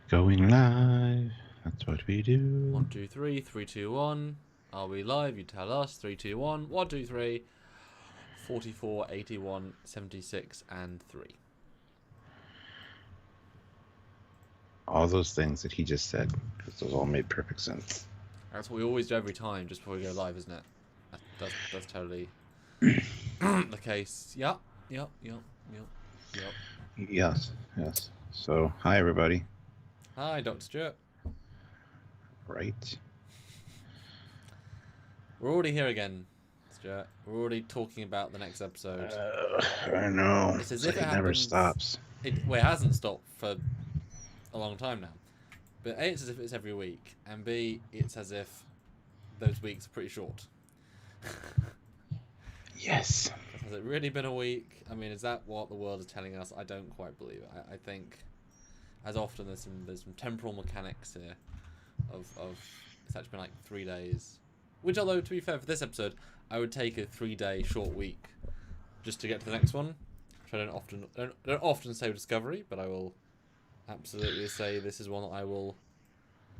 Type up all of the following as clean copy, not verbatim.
Going live. That's what we do. 1, 2, 3, 3, 2, 1. Are we live? You tell us. 3, 2, 1. 1, 2, 3. 44, 81, 76, and 3. All those things that he just said, because those all made perfect sense. That's what we always do every time, just before we go live, isn't it? That's totally the case. Yep. Yes, yes. So, hi everybody. Hi, Dr. Stewart. Right. We're already here again, Stuart. We're already talking about the next episode. I know. It's as It's if like it it never happens. stops. It hasn't stopped for a long time now. But A, it's as if it's every week, and B, it's as if those weeks are pretty short. Yes. Has it really been a week? I mean, is that what the world is telling us? I don't quite believe it. I think, as often, there's some temporal mechanics here of it's actually been like 3 days. Which, although to be fair, for this episode, I would take a 3-day short week just to get to the next one. Which I don't often say with Discovery, but I will absolutely say this is one that I will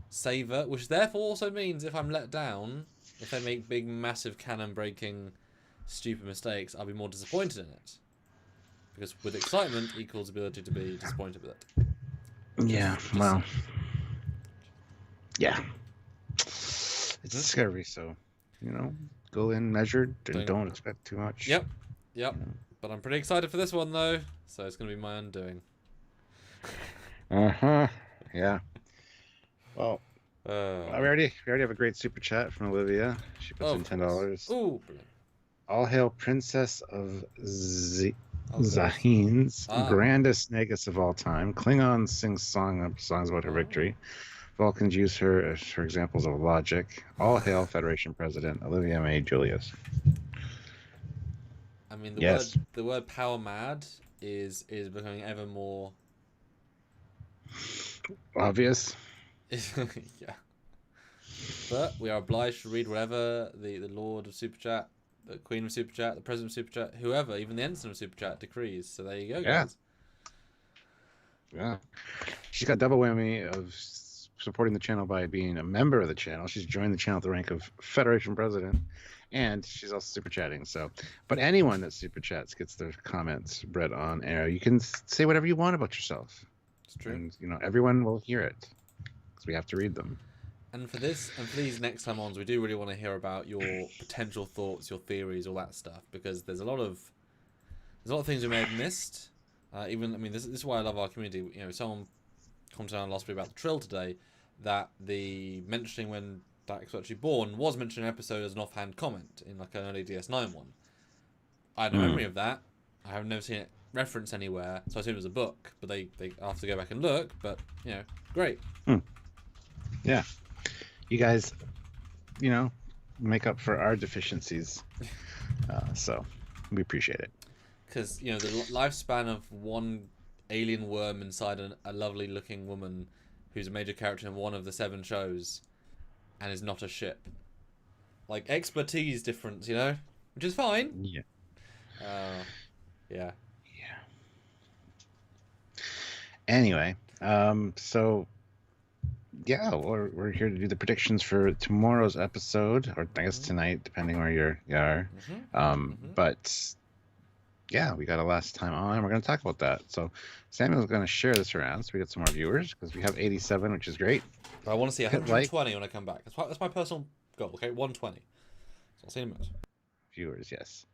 savor. Which therefore also means if I'm let down, if they make big, massive, canon-breaking, stupid mistakes, I'll be more disappointed in it. Because with excitement equals ability to be disappointed with it. Yeah, well. Yeah. It's Discovery, so, go in measured and don't expect too much. Yep. But I'm pretty excited for this one, though, so it's going to be my undoing. Yeah. Well, we already have a great super chat from Olivia. She puts in $10. Ooh, brilliant. All hail Princess of Zahin's grandest negus of all time. Klingons sing songs about her victory. Vulcans use her as for examples of logic. All hail Federation President Olivia May Julius. I mean, the word power mad is becoming ever more obvious. Yeah. But we are obliged to read whatever the Lord of Super Chat, the Queen of Super Chat, the President of Super Chat, whoever, even the Ensign of Super Chat decrees. So there you go, guys. Yeah. She's got double whammy of supporting the channel by being a member of the channel. She's joined the channel at the rank of Federation President, and she's also super chatting. So, but anyone that super chats gets their comments read on air. You can say whatever you want about yourself. It's true. And everyone will hear it because we have to read them. And for these next time ons, we do really want to hear about your potential thoughts, your theories, all that stuff, because there's a lot of things we may have missed. This is why I love our community. Someone commented on last week about the Trill today, that the mentioning when Dax was actually born was mentioned in an episode as an offhand comment in like an early DS9 one. I had no memory of that. I have never seen it referenced anywhere, so I assumed it was a book. But they have to go back and look. But great. Yeah, you guys, make up for our deficiencies. So we appreciate it. Because the lifespan of one alien worm inside a lovely looking woman who's a major character in one of the 7 shows and is not a ship, like expertise difference, which is fine. Yeah. Anyway, so yeah, we're here to do the predictions for tomorrow's episode, or I guess tonight, depending where you are. But yeah, we got a last time on. We're going to talk about that. So Samuel's going to share this around so we get some more viewers, because we have 87, which is great. But I want to see 120 when I come back. That's my personal goal. Okay, 120. So I'll see you in a minute. Viewers, yes.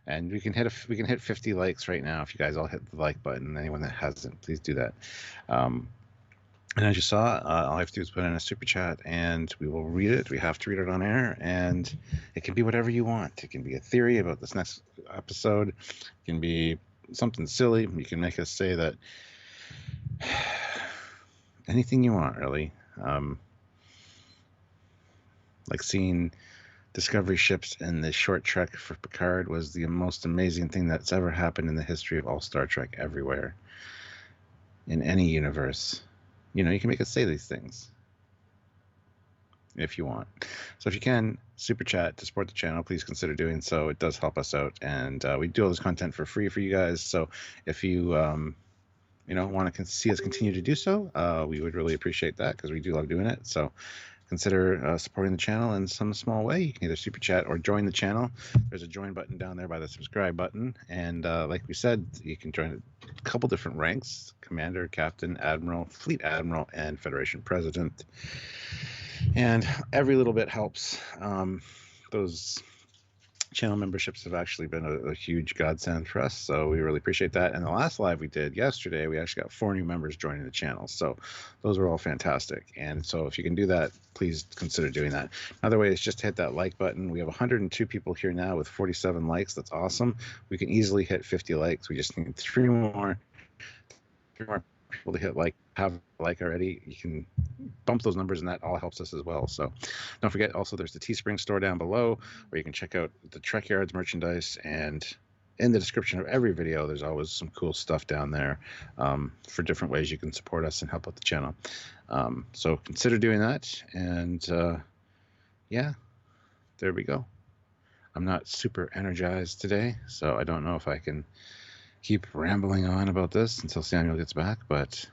And we can hit 50 likes right now if you guys all hit the like button. Anyone that hasn't, please do that. And as you saw, all I have to do is put in a super chat, and we will read it. We have to read it on air, and it can be whatever you want. It can be a theory about this next episode. It can be something silly. You can make us say that anything you want, really. Like seeing Discovery ships in the short trek for Picard was the most amazing thing that's ever happened in the history of all Star Trek everywhere. In any universe. You can make us say these things if you want. So if you can super chat to support the channel, please consider doing so. It does help us out, and we do all this content for free for you guys. So if you want to see us continue to do so, we would really appreciate that because we do love doing it. So consider supporting the channel in some small way. You can either super chat or join the channel. There's a join button down there by the subscribe button. And like we said, you can join a couple different ranks: Commander, Captain, Admiral, Fleet Admiral, and Federation President. And every little bit helps. Those channel memberships have actually been a huge godsend for us, so we really appreciate that. And the last live we did yesterday, we actually got 4 new members joining the channel, so those were all fantastic. And so if you can do that, please consider doing that. Another way is just to hit that like button. We have 102 people here now with 47 likes. That's awesome. We can easily hit 50 likes. We just need 3 more people to hit have a like already. You can bump those numbers, and that all helps us as well. So don't forget, also there's the Teespring store down below where you can check out the Trekyards merchandise, and in the description of every video there's always some cool stuff down there for different ways you can support us and help out the channel. So consider doing that. And yeah, there we go. I'm not super energized today, so I don't know if I can keep rambling on about this until Samuel gets back, but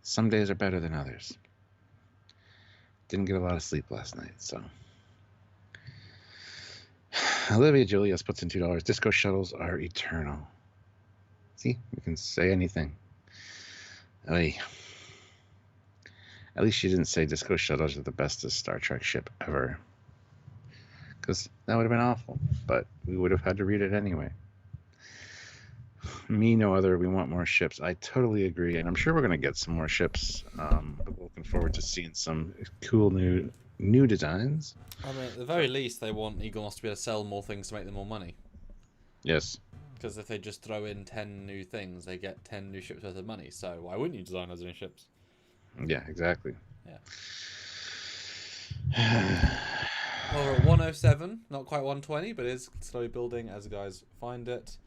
some days are better than others. Didn't get a lot of sleep last night, so. Olivia Julius puts in $2. Disco shuttles are eternal. See, we can say anything. Oy. At least she didn't say disco shuttles are the bestest Star Trek ship ever, because that would have been awful, but we would have had to read it anyway. Me, no other. We want more ships. I totally agree, and I'm sure we're going to get some more ships. Looking forward to seeing some cool new designs. I mean, at the very least, they want Eagle Moss to be able to sell more things to make them more money. Yes. Because if they just throw in 10 new things, they get 10 new ships worth of money. So why wouldn't you design those new ships? Yeah, exactly. Yeah. Well, we're at 107, not quite 120, but it is slowly building as guys find it.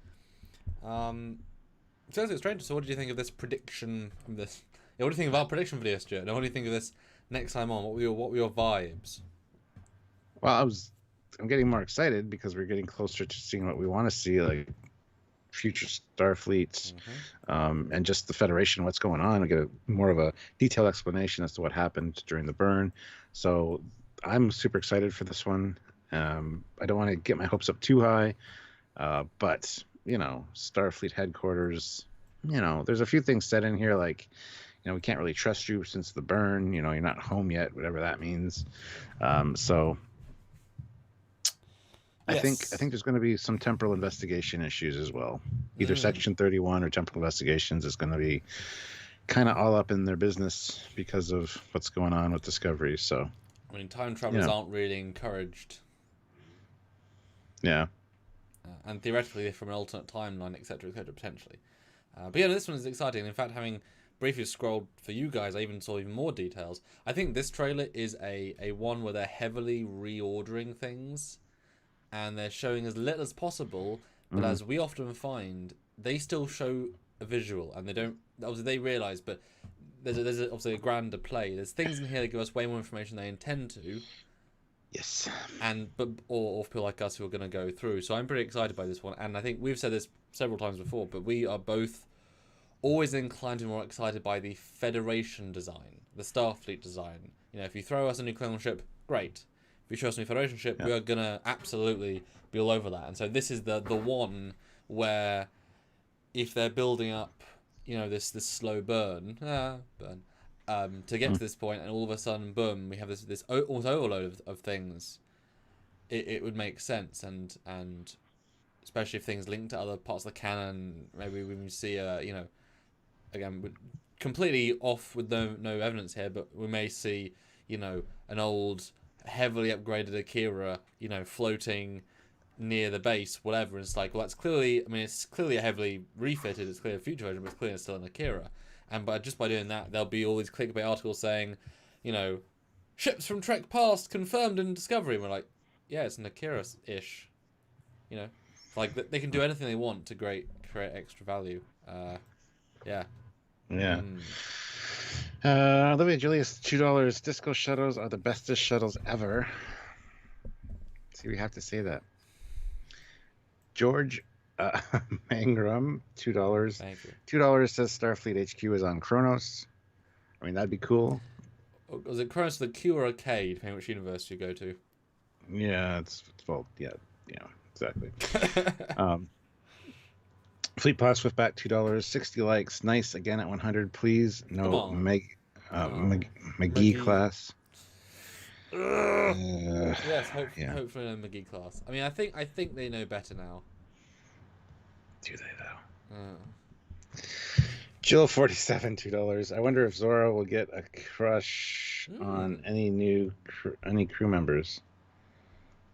So it's strange. So what did you think of this prediction from this? Yeah, what do you think of our prediction video, Stuart? And what do you think of this next time on? What were your vibes? Well, I'm getting more excited because we're getting closer to seeing what we want to see, like future Starfleet, and just the Federation, what's going on. We get more of a detailed explanation as to what happened during the burn. So I'm super excited for this one. I don't want to get my hopes up too high, but Starfleet Headquarters, there's a few things said in here like, we can't really trust you since the burn, you're not home yet, whatever that means. So yes. I think there's going to be some temporal investigation issues as well. Either Section 31 or temporal investigations is going to be kind of all up in their business because of what's going on with Discovery. So I mean, time travelers aren't really encouraged. Yeah. And theoretically, from an alternate timeline, etc., potentially. But yeah, this one is exciting. In fact, having briefly scrolled for you guys, I even saw even more details. I think this trailer is a one where they're heavily reordering things, and they're showing as little as possible. But as we often find, they still show a visual, and they don't. Obviously, they realise, but there's obviously a grander play. There's things in here that give us way more information than they intend to. Yes. Or people like us who are going to go through. So I'm pretty excited by this one, and I think we've said this several times before, but we are both always inclined to be more excited by the Federation design, the Starfleet design. If you throw us a new Klingon ship, great. If you show us a new Federation ship, we are going to absolutely be all over that. And so this is the one where if they're building up, this slow burn, to get to this point, and all of a sudden, boom, we have this almost overload of things. It would make sense, and especially if things link to other parts of the canon, maybe we see again, completely off with no evidence here, but we may see an old heavily upgraded Akira floating near the base, whatever, and it's like, well, that's clearly, it's clearly a heavily refitted, it's clearly a future version, but it's clearly still an Akira. And just by doing that, there'll be all these clickbait articles saying, ships from Trek past confirmed in Discovery. And we're like, yeah, it's an Akira-ish. Like they can do anything they want to create extra value. Yeah. Yeah. Olivia Julius, $2. Disco shuttles are the bestest shuttles ever. See, we have to say that. George Uh, Mangrum, $2. Thank you. $2 says Starfleet HQ is on Kronos. I mean, that'd be cool. Was it Kronos the Q or a K, depending on which universe you go to? Yeah, yeah, exactly. Fleet Plus with back $2, 60 likes. Nice again at 100. Please, no McGee class. Yes, yeah. hopefully no McGee class. I mean, I think they know better now. Do they though? Jill 47, $2. I wonder if Zora will get a crush on any crew members.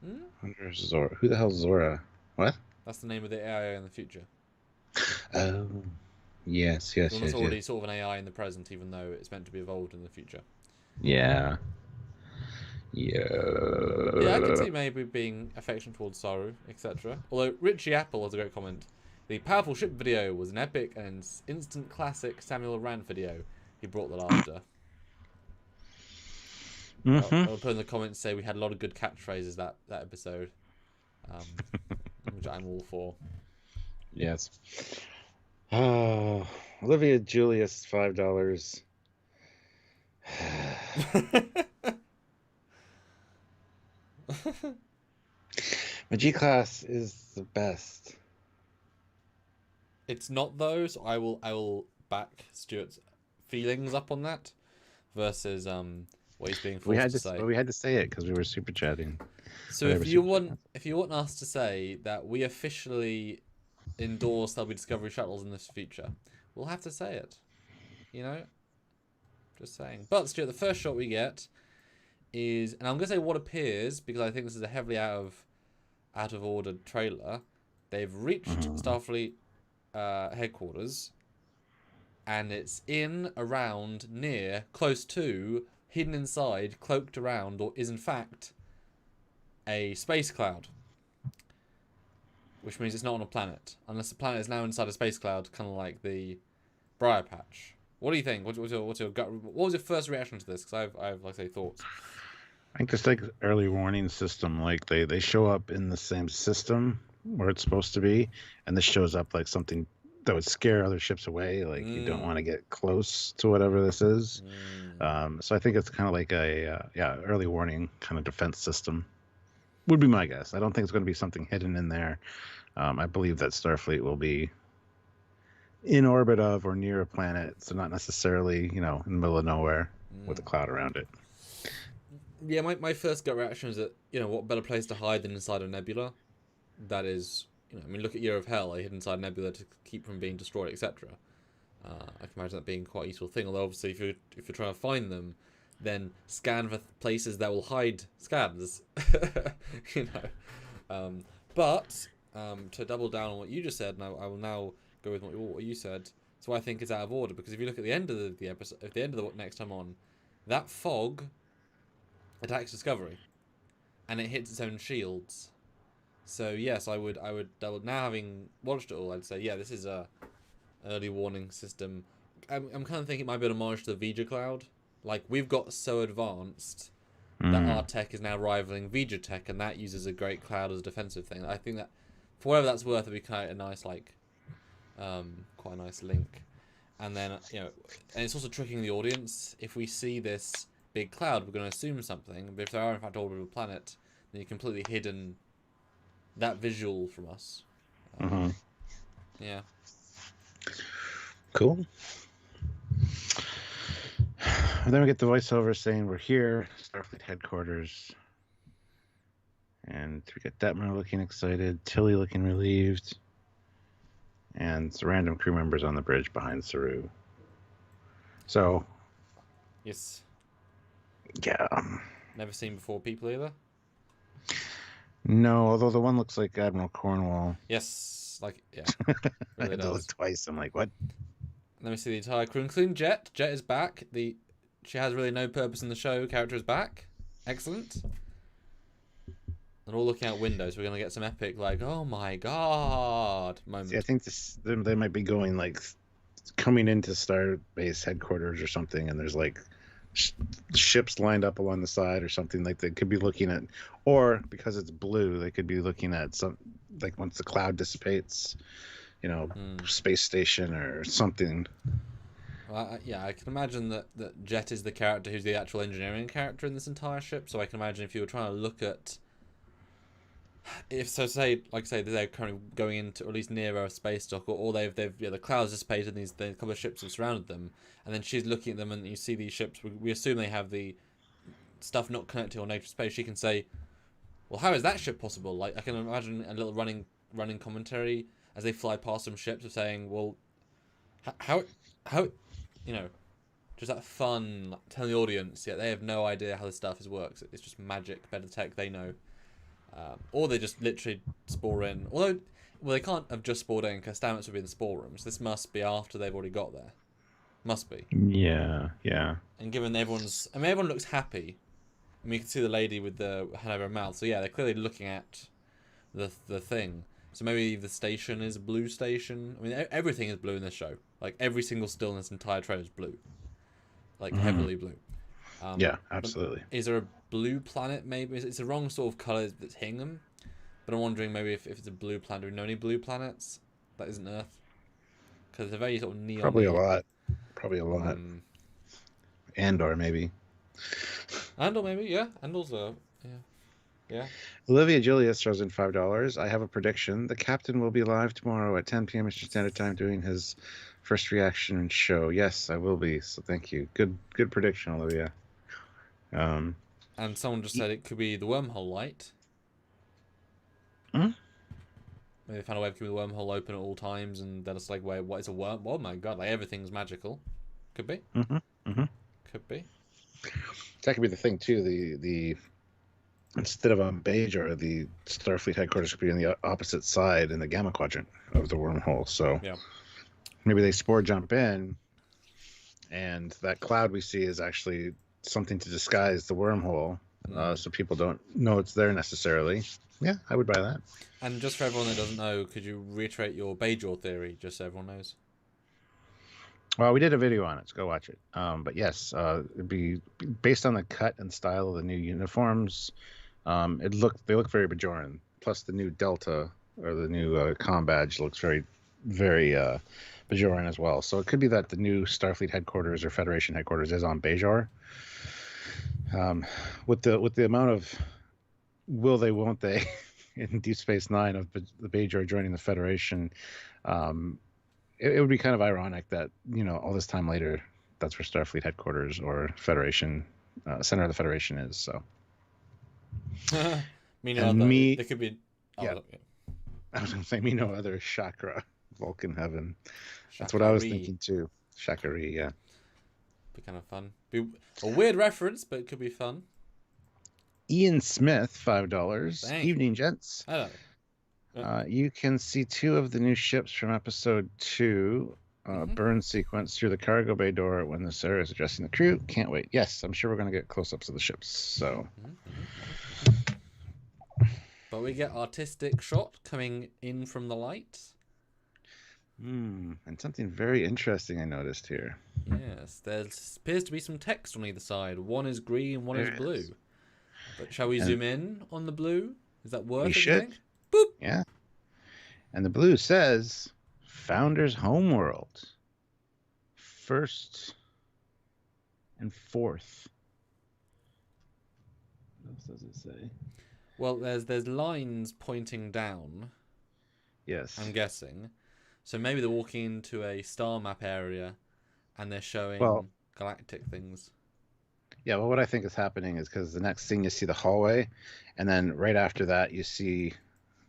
I wonder if Zora. Who the hell's Zora? What? That's the name of the AI in the future. Oh, yes. It's already sort of an AI in the present, even though it's meant to be evolved in the future. Yeah. Yeah, I can see maybe being affectionate towards Saru, etc. Although Richie Apple has a great comment. The powerful ship video was an epic and instant classic Samuel Rand video. He brought the laughter. I'll put in the comments say we had a lot of good catchphrases that episode, which I'm all for. Yes. Oh, Olivia Julius, $5. My G class is the best. It's not though, so I will back Stuart's feelings up on that versus what he's being forced to say. We had to say it because we were super chatting. So if you want us to say that we officially endorse there'll be Discovery shuttles in this future, we'll have to say it. You know? Just saying. But Stuart, the first shot we get is, and I'm gonna say what appears because I think this is a heavily out of order trailer. They've reached Starfleet Headquarters, and it's in, around, near, close to, hidden inside, cloaked around, or is in fact a space cloud. Which means it's not on a planet, unless the planet is now inside a space cloud, kind of like the Briar Patch. What do you think? What's your gut? What was your first reaction to this? Because I have like say thoughts. I think this like early warning system, like they show up in the same system where it's supposed to be, and this shows up like something that would scare other ships away. Like you don't want to get close to whatever this is. So I think it's kind of like a early warning kind of defense system. Would be my guess. I don't think it's going to be something hidden in there. I believe that Starfleet will be in orbit of or near a planet, so not necessarily, in the middle of nowhere with a cloud around it. Yeah, my first gut reaction is that, what better place to hide than inside a nebula? That is, look at Year of Hell. They hid inside a nebula to keep from being destroyed, etc. I can imagine that being quite a useful thing. Although obviously, if you're trying to find them, then scan for places that will hide scans. But to double down on what you just said, and I will now go with what you said. So I think it's out of order because if you look at the end of the episode, at the end of the next time on, that fog attacks Discovery, and it hits its own shields. So yes, I would double. Now having watched it all, I'd say this is a early warning system. I'm kind of thinking it might be an homage to the Vija cloud. Like we've got so advanced that our tech is now rivaling Vija tech, and that uses a great cloud as a defensive thing. I think that for whatever that's worth, it'd be kind of a nice quite a nice link. And then and it's also tricking the audience. If we see this big cloud, we're going to assume something. But if there are in fact all over a planet, then you're completely hidden that visual from us. Yeah. Cool. And then we get the voiceover saying we're here, Starfleet Headquarters. And we get Detmer looking excited, Tilly looking relieved, and some random crew members on the bridge behind Saru. So. Yes. Yeah. Never seen before people either? No, although the one looks like Admiral Cornwall. Yes. Yeah. I had to look twice. I'm like, what? Let me see the entire crew, including Jet. Jet is back. She has really no purpose in the show. Character is back. Excellent. And all looking out windows. We're going to get some epic, oh my god moment. See, I think they might be going, coming into Starbase Headquarters or something, and there's, sh- ships lined up along the side or something. Like they could be looking at, or because it's blue, they could be looking at some, like once the cloud dissipates, space station or something. Well, yeah, I can imagine that Jet is the character who's the actual engineering character in this entire ship. So I can imagine if you were trying to look at, if so, say like say they're currently going into, or at least near a space dock, or they've the clouds dissipated and the couple of ships have surrounded them, and then she's looking at them and you see these ships. We assume they have the stuff not connected or native space. She can say, well, how is that ship possible? Like I can imagine a little running commentary as they fly past some ships of saying, well, how you know, just that fun, like, telling the audience, yeah, they have no idea how this stuff works. It's just magic, better tech, they know. Or they just literally spore in. Although, well, they can't have just spored in because Stamets would be in the spore rooms. This must be after they've already got there. Must be. Yeah. And given everyone looks happy. I mean, you can see the lady with the hand over her mouth. So yeah, they're clearly looking at the thing. So maybe the station is a blue station. I mean, everything is blue in this show. Like every single still in this entire trailer is blue. Like heavily blue. Yeah, absolutely. Is there a blue planet? Maybe it's the wrong sort of color that's hitting them. But I'm wondering maybe if it's a blue planet. Do we know any blue planets that isn't Earth? Because it's a very sort of neon. Probably a lot. Andor maybe. Andor maybe, yeah. Andor's yeah. Olivia Julius throws in $5. I have a prediction. The captain will be live tomorrow at 10 p.m. Eastern Standard Time doing his first reaction show. Yes, I will be. So thank you. Good prediction, Olivia. And someone just said it could be the wormhole light. Hmm? Maybe they found a way of keeping the wormhole open at all times, and then it's like, wait, what is a worm? Oh my god, like everything's magical. Could be. Could be. That could be the thing too. The instead of on Bajor, the Starfleet headquarters could be on the opposite side in the Gamma Quadrant of the wormhole. So yeah, maybe they spore jump in, and that cloud we see is actually something to disguise the wormhole, so people don't know it's there necessarily. Yeah, I would buy that. And just for everyone that doesn't know, could you reiterate your Bajor theory, just so everyone knows? Well, we did a video on it, so go watch it. But yes, it'd be based on the cut and style of the new uniforms. They look very Bajoran. Plus, the new Delta or the new comm badge looks very, very Bajoran as well. So it could be that the new Starfleet headquarters or Federation headquarters is on Bajor. With the amount of will they, won't they in Deep Space Nine of the Bajor joining the Federation. It would be kind of ironic that, all this time later, that's where Starfleet headquarters or Federation, center of the Federation is. So, There could be. Oh, yeah. yeah. I was going to say, me no other chakra, Vulcan heaven. That's what I was thinking too. Shakari, yeah. Be kind of fun. Be a weird reference, but it could be fun. Ian Smith, $5. Thank Evening, gents. Hello. You can see 2 of the new ships from episode 2 burn sequence through the cargo bay door when the Sarah is addressing the crew. Can't wait. Yes, I'm sure we're going to get close-ups of the ships. So, but we get artistic shot coming in from the light. And something very interesting I noticed here. Yes, there appears to be some text on either side. One is green, one is blue. But shall we zoom in on the blue? Is that worth it? We should. Boop. Yeah. And the blue says, Founders Homeworld. First and fourth. What else does it say? Well, there's lines pointing down. Yes. I'm guessing. So maybe they're walking into a star map area and they're showing galactic things. Yeah, well, what I think is happening is because the next thing you see the hallway, and then right after that you see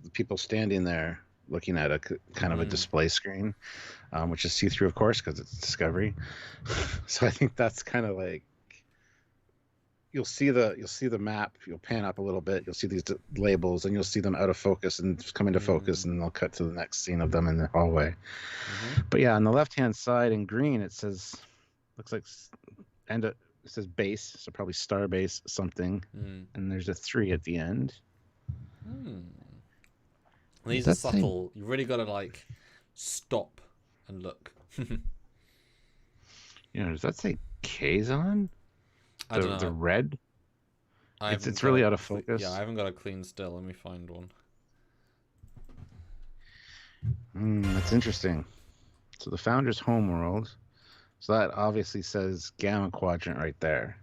the people standing there looking at a kind of a display screen, which is see-through, of course, because it's Discovery. So I think that's kind of like you'll see the map. You'll pan up a little bit. You'll see these labels, and you'll see them out of focus and come into focus, and they'll cut to the next scene of them in the hallway. But yeah, on the left-hand side in green, it says, looks like, it says base, so probably star base something, and there's a 3 at the end. These are subtle. You really got to stop and look. Does that say Kazon? I don't The know. red. I haven't It's got really a out of focus. yeah, I haven't got a clean still. Let me find one. That's interesting. So the Founder's homeworld. So that obviously says Gamma Quadrant right there.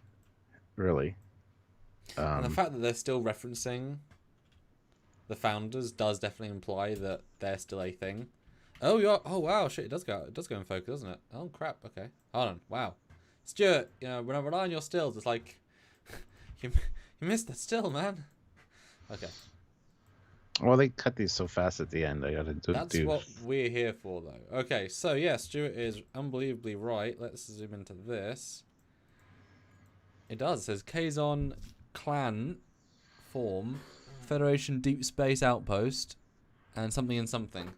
Really. And the Um, fact that they're still referencing the founders does definitely imply that they're still a thing. Oh, you're. Oh, wow, shit! It does go in focus, doesn't it? Oh crap. Okay, hold on. Wow, Stuart, when I rely on your stills, it's like you missed the still, man. Okay, well, they cut these so fast at the end. I gotta that's what we're here for, though. Okay, so yeah, Stuart is unbelievably right. Let's zoom into this. It does. It says Kazon clan form Federation Deep Space Outpost and something and something.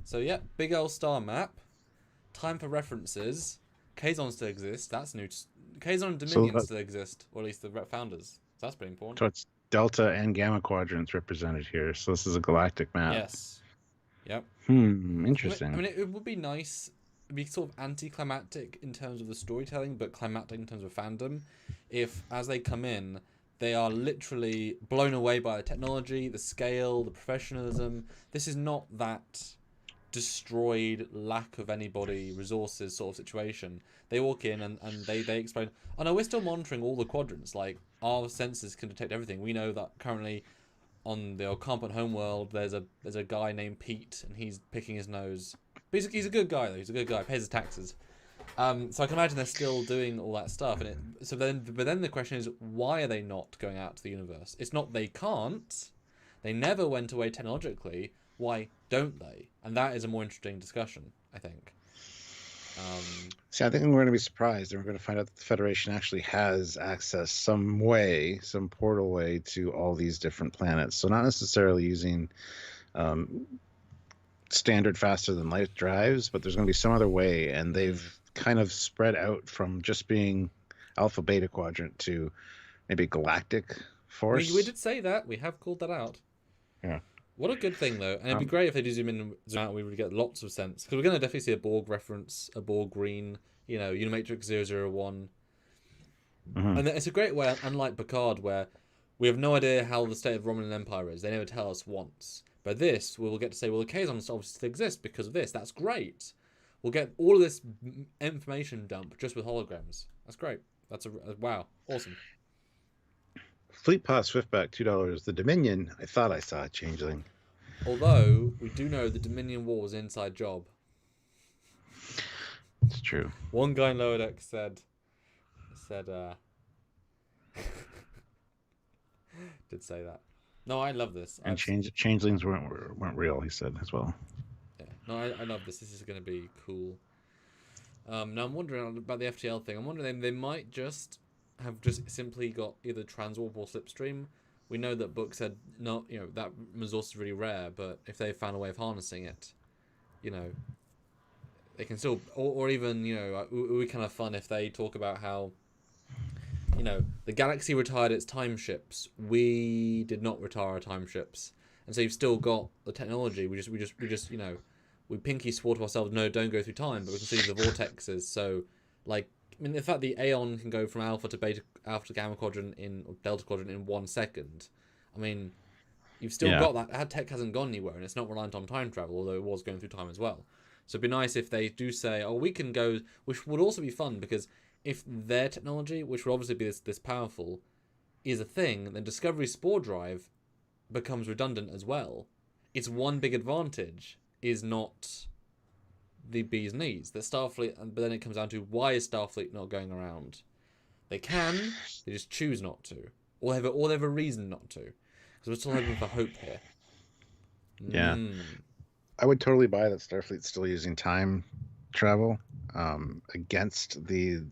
So yeah, big old star map. Time for references. Kazon still exists. That's new. Kazon and Dominion still exist, or at least the founders. So that's pretty important. So it's Delta and Gamma quadrants represented here. So this is a galactic map. Yes. Yep. Interesting. I mean, it would be nice. It'd be sort of anticlimactic in terms of the storytelling, but climactic in terms of fandom. If, as they come in, they are literally blown away by the technology, the scale, the professionalism. This is not that destroyed, lack of anybody, resources sort of situation. They walk in and they explain, oh no, we're still monitoring all the quadrants. Like, our sensors can detect everything. We know that currently on the Competent Homeworld, there's a guy named Pete, and he's picking his nose. But he's a good guy, though. He's a good guy. Pays his taxes. So I can imagine they're still doing all that stuff. But then the question is, why are they not going out to the universe? It's not they can't. They never went away technologically. Why don't they? And that is a more interesting discussion, I think. See, I think we're going to be surprised, and we're going to find out that the Federation actually has access some way, some portal way to all these different planets. So not necessarily using standard faster than light drives, but there's going to be some other way, and they've kind of spread out from just being alpha beta quadrant to maybe galactic force. We did say that. We have called that out. Yeah. What a good thing, though. And it'd be great if they do zoom in and zoom out, we would get lots of sense. Because we're going to definitely see a Borg reference, a Borg green, Unimatrix 001. Mm-hmm. And it's a great way, unlike Picard, where we have no idea how the state of Romulan Empire is. They never tell us once. But this, we'll get to say, well, the Kazons obviously exist because of this. That's great. We'll get all of this information dump just with holograms. That's great. That's wow. Awesome. Fleet Pass Swiftback, $2. The Dominion, I thought I saw a changeling. Although, we do know the Dominion War was an inside job. It's true. One guy in Lower Deck said, did say that. No, I love this. And changelings weren't real, he said as well. Yeah. No, I love this. This is going to be cool. Now I'm wondering about the FTL thing. I'm wondering they might just have simply got either transwarp or slipstream. We know that Book said not, that resource is really rare, but if they found a way of harnessing it, they can still, or even, it would be kind of fun if they talk about how, the galaxy retired its time ships. We did not retire our time ships, and so you've still got the technology. We just we pinky swore to ourselves, no, don't go through time, but we can see the vortexes. So, the fact the Aeon can go from alpha to gamma quadrant or delta quadrant in 1 second. I mean, you've still got that. That tech hasn't gone anywhere, and it's not reliant on time travel, although it was going through time as well. So it'd be nice if they do say, oh, we can go, which would also be fun, because if their technology, which would obviously be this powerful, is a thing, then Discovery's spore drive becomes redundant as well. Its one big advantage is not the bee's knees. That Starfleet, but then it comes down to, why is Starfleet not going around? They can, they just choose not to, or they have a reason not to, because we're still hoping for hope here. Yeah, I would totally buy that Starfleet's still using time travel against the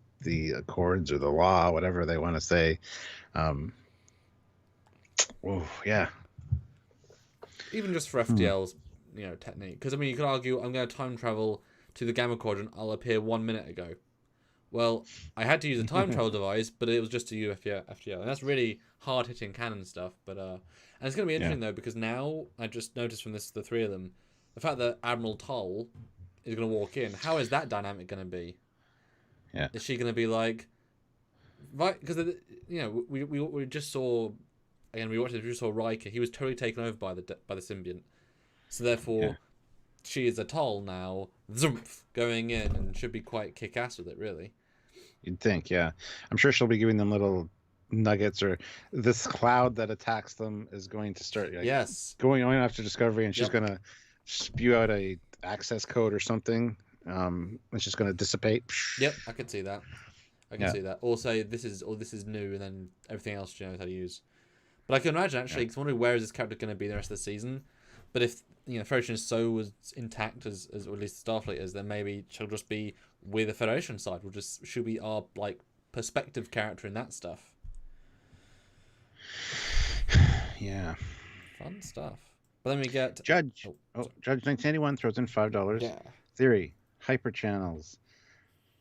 accords or the law, whatever they want to say. Yeah. Even just for FTL's, technique, because you could argue, I'm going to time travel to the gamma quadrant. I'll appear 1 minute ago. Well, I had to use a time travel device, but it was just a FTL, and that's really hard hitting canon stuff. But and it's going to be interesting though, because now I just noticed from the three of them, the fact that Admiral Toll is going to walk in. How is that dynamic going to be? Yeah. Is she going to be like, right, because you know we just saw again we watched it. We just saw Riker. He was totally taken over by the symbiont. So therefore, Yeah. she is a Toll now. Zoomf, going in and should be quite kick ass with it, really. You'd think, yeah. I'm sure she'll be giving them little nuggets, or this cloud that attacks them is going to start Yes. going on after Discovery, and she's Yep. going to spew out a access code or something. It's just going to dissipate. Yep, I could see that. I can Yeah. see that. Also, this is new, and then everything else she knows how to use. But I can imagine actually, because I'm wondering where is this character going to be the rest of the season. But if Federation is so as intact as or at least Starfleet is, then maybe she'll just be with the Federation side. She'll be our like perspective character in that stuff. Yeah. Fun stuff. But then we get Judge 1981 throws in $5. Yeah. Theory: hyper channels.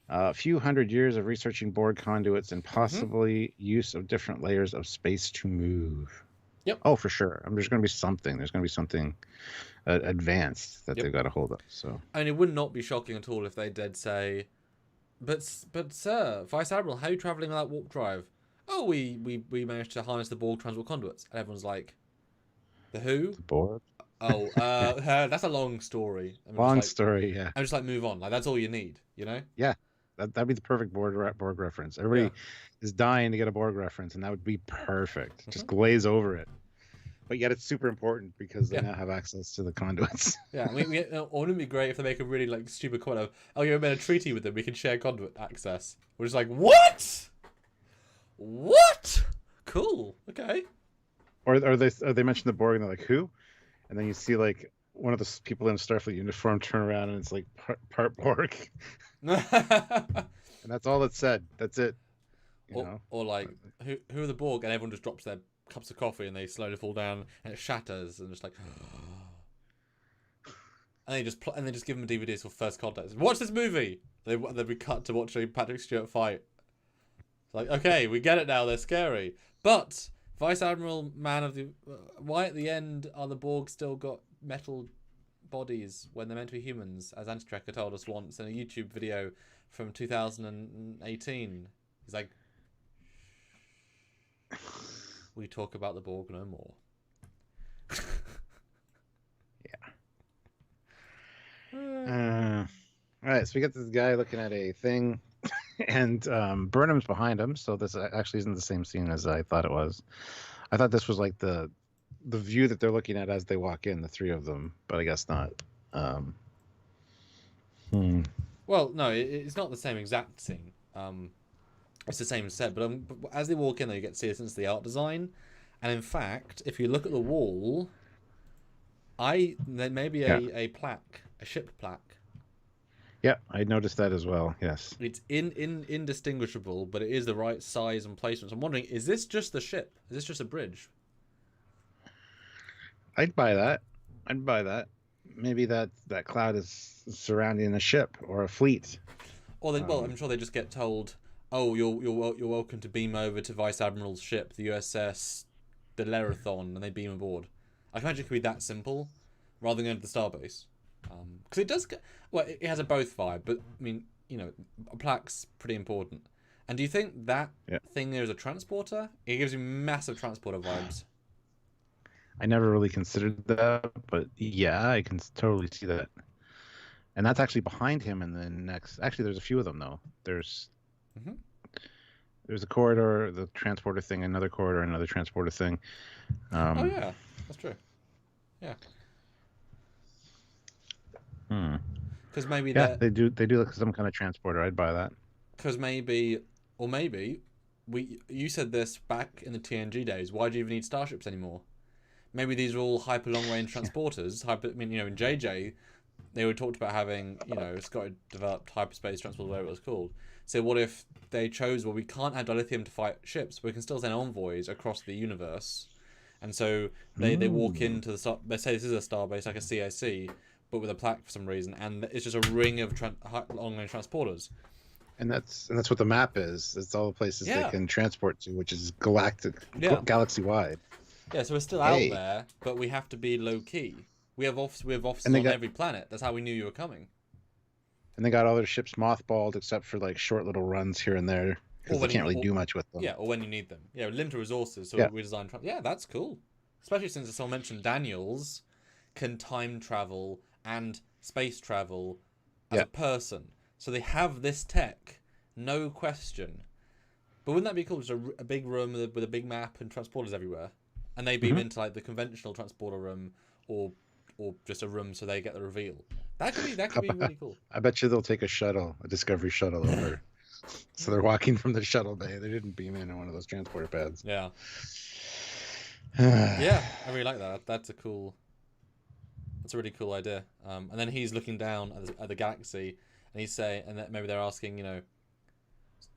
A few hundred years of researching Borg conduits and possibly use of different layers of space to move. Yep. Oh, for sure. There's going to be something. There's going to be something advanced that Yep. they've got a hold of. So. I mean, it would not be shocking at all if they did say, but sir, Vice Admiral, how are you travelling on that warp drive? Oh, we managed to harness the Borg transport conduits. And everyone's like, the who? The Borg? Oh, that's a long story. Long story, yeah. I'm just like, move on. Like, that's all you need, you know? Yeah. That'd be the perfect Borg reference. Everybody is dying to get a Borg reference, and that would be perfect. Just glaze over it. But yet it's super important because they now have access to the conduits. Yeah, wouldn't it be great if they make a really like stupid quote of, oh, you made a treaty with them, we can share conduit access. We're just like, what? What? Cool. Okay. Or they mention the Borg and they're like, who? And then you see like one of the people in a Starfleet uniform turn around and it's like part Borg. And that's all it said. That's it. Or like, who are the Borg? And everyone just drops their cups of coffee and they slowly fall down and it shatters and just like, and they just give them DVDs for First Contact. Watch this movie. They be cut to watching Patrick Stewart fight. It's like, okay, we get it now. They're scary, but Vice Admiral why at the end are the Borg still got metal bodies when they're meant to be humans, as Anti-Trekker told us once in a YouTube video from 2018. He's like, we talk about the Borg no more. Yeah. All right, so we got this guy looking at a thing, and Burnham's behind him. So this actually isn't the same scene as I thought it was. I thought this was like the view that they're looking at as they walk in, the three of them, but I guess not. Well, no, it's not the same exact scene. It's the same set, but as they walk in, though, you get to see a sense of the art design. And in fact, if you look at the wall, there may be a plaque, a ship plaque. Yeah, I noticed that as well. Yes, it's indistinguishable, but it is the right size and placement. So I'm wondering, is this just the ship? Is this just a bridge? I'd buy that. Maybe that cloud is surrounding a ship or a fleet. Or well, I'm sure they just get told, oh, you're welcome to beam over to Vice Admiral's ship, the USS the Lerathon, and they beam aboard. I can imagine it could be that simple, rather than going to the starbase. Because it does it has a both vibe, but I mean, a plaque's pretty important. And do you think that thing there is a transporter? It gives you massive transporter vibes. I never really considered that, but yeah, I can totally see that. And that's actually behind him in the next. Actually, there's a few of them though. There's a corridor, the transporter thing, another corridor, another transporter thing. Oh yeah, that's true. Yeah. Because maybe they do look like some kind of transporter. I'd buy that. Because maybe you said this back in the TNG days. Why do you even need starships anymore? Maybe these are all hyper long range transporters. In JJ, they were talked about having Scotty developed hyperspace transporter, whatever it was called. So what if they chose, well, we can't have dilithium to fight ships, but we can still send envoys across the universe, and so they walk into the star. Let's say this is a starbase like a CIC, but with a plaque for some reason, and it's just a ring of long range transporters. And that's what the map is. It's all the places they can transport to, which is galaxy wide. Yeah, so we're still out there, but we have to be low key. We have officers on every planet. That's how we knew you were coming. And they got all their ships mothballed, except for like short little runs here and there. because they can't really do much with them. Yeah, or when you need them. Yeah, limited resources, so Yeah. we designed. Yeah, that's cool. Especially since, as someone mentioned, Daniels can time travel and space travel as a person. So they have this tech, no question. But wouldn't that be cool? Just a big room with a big map and transporters everywhere, and they beam into like the conventional transporter room, or just a room so they get the reveal. That could be really cool. I bet you they'll take a Discovery shuttle over. So they're walking from the shuttle bay. They didn't beam in on one of those transporter pads. Yeah. Yeah, I really like that. That's a really cool idea. And then he's looking down at the galaxy, and he's saying, and that maybe they're asking,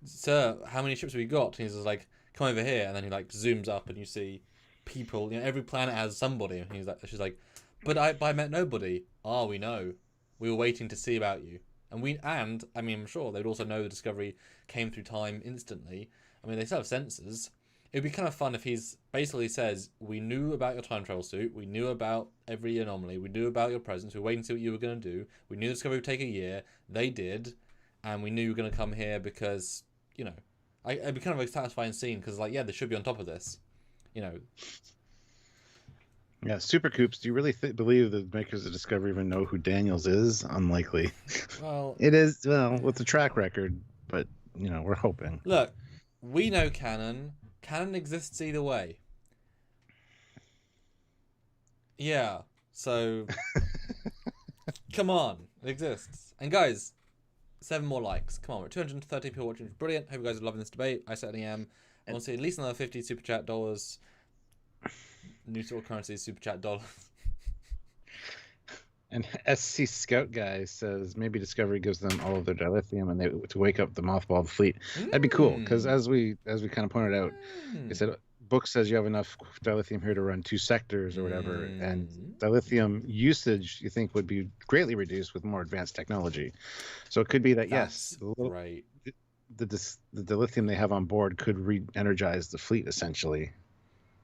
sir, how many ships have we got? And he's just like, come over here, and then he like zooms up, and you see people. Every planet has somebody, and she's like, but I met nobody. We know. We were waiting to see about you, and I'm sure they'd also know the Discovery came through time instantly. I mean, they still have sensors. It'd be kind of fun if he's basically says, we knew about your time travel suit, we knew about every anomaly, we knew about your presence, we were waiting to see what you were going to do, we knew the Discovery would take a year, they did, and we knew you were going to come here because, it'd be kind of a satisfying scene, because, they should be on top of this, Yeah, Super Coops, do you really believe the makers of Discovery even know who Daniels is? Unlikely. Well... It is, with the track record, but, we're hoping. Look, we know canon. Canon exists either way. Yeah, so... Come on, it exists. And guys, 7 more likes. Come on, we're at 230 people watching. Brilliant. Hope you guys are loving this debate. I certainly am. I want to see at least another 50 Super Chat dollars. New sort of currency, Super Chat dollars. And SC Scout guy says maybe Discovery gives them all of their dilithium and to wake up the mothballed fleet. That'd be cool, because as we kind of pointed out, they said book says you have enough dilithium here to run 2 sectors or whatever, and dilithium usage you think would be greatly reduced with more advanced technology. So it could be that right. the dilithium they have on board could re-energize the fleet essentially.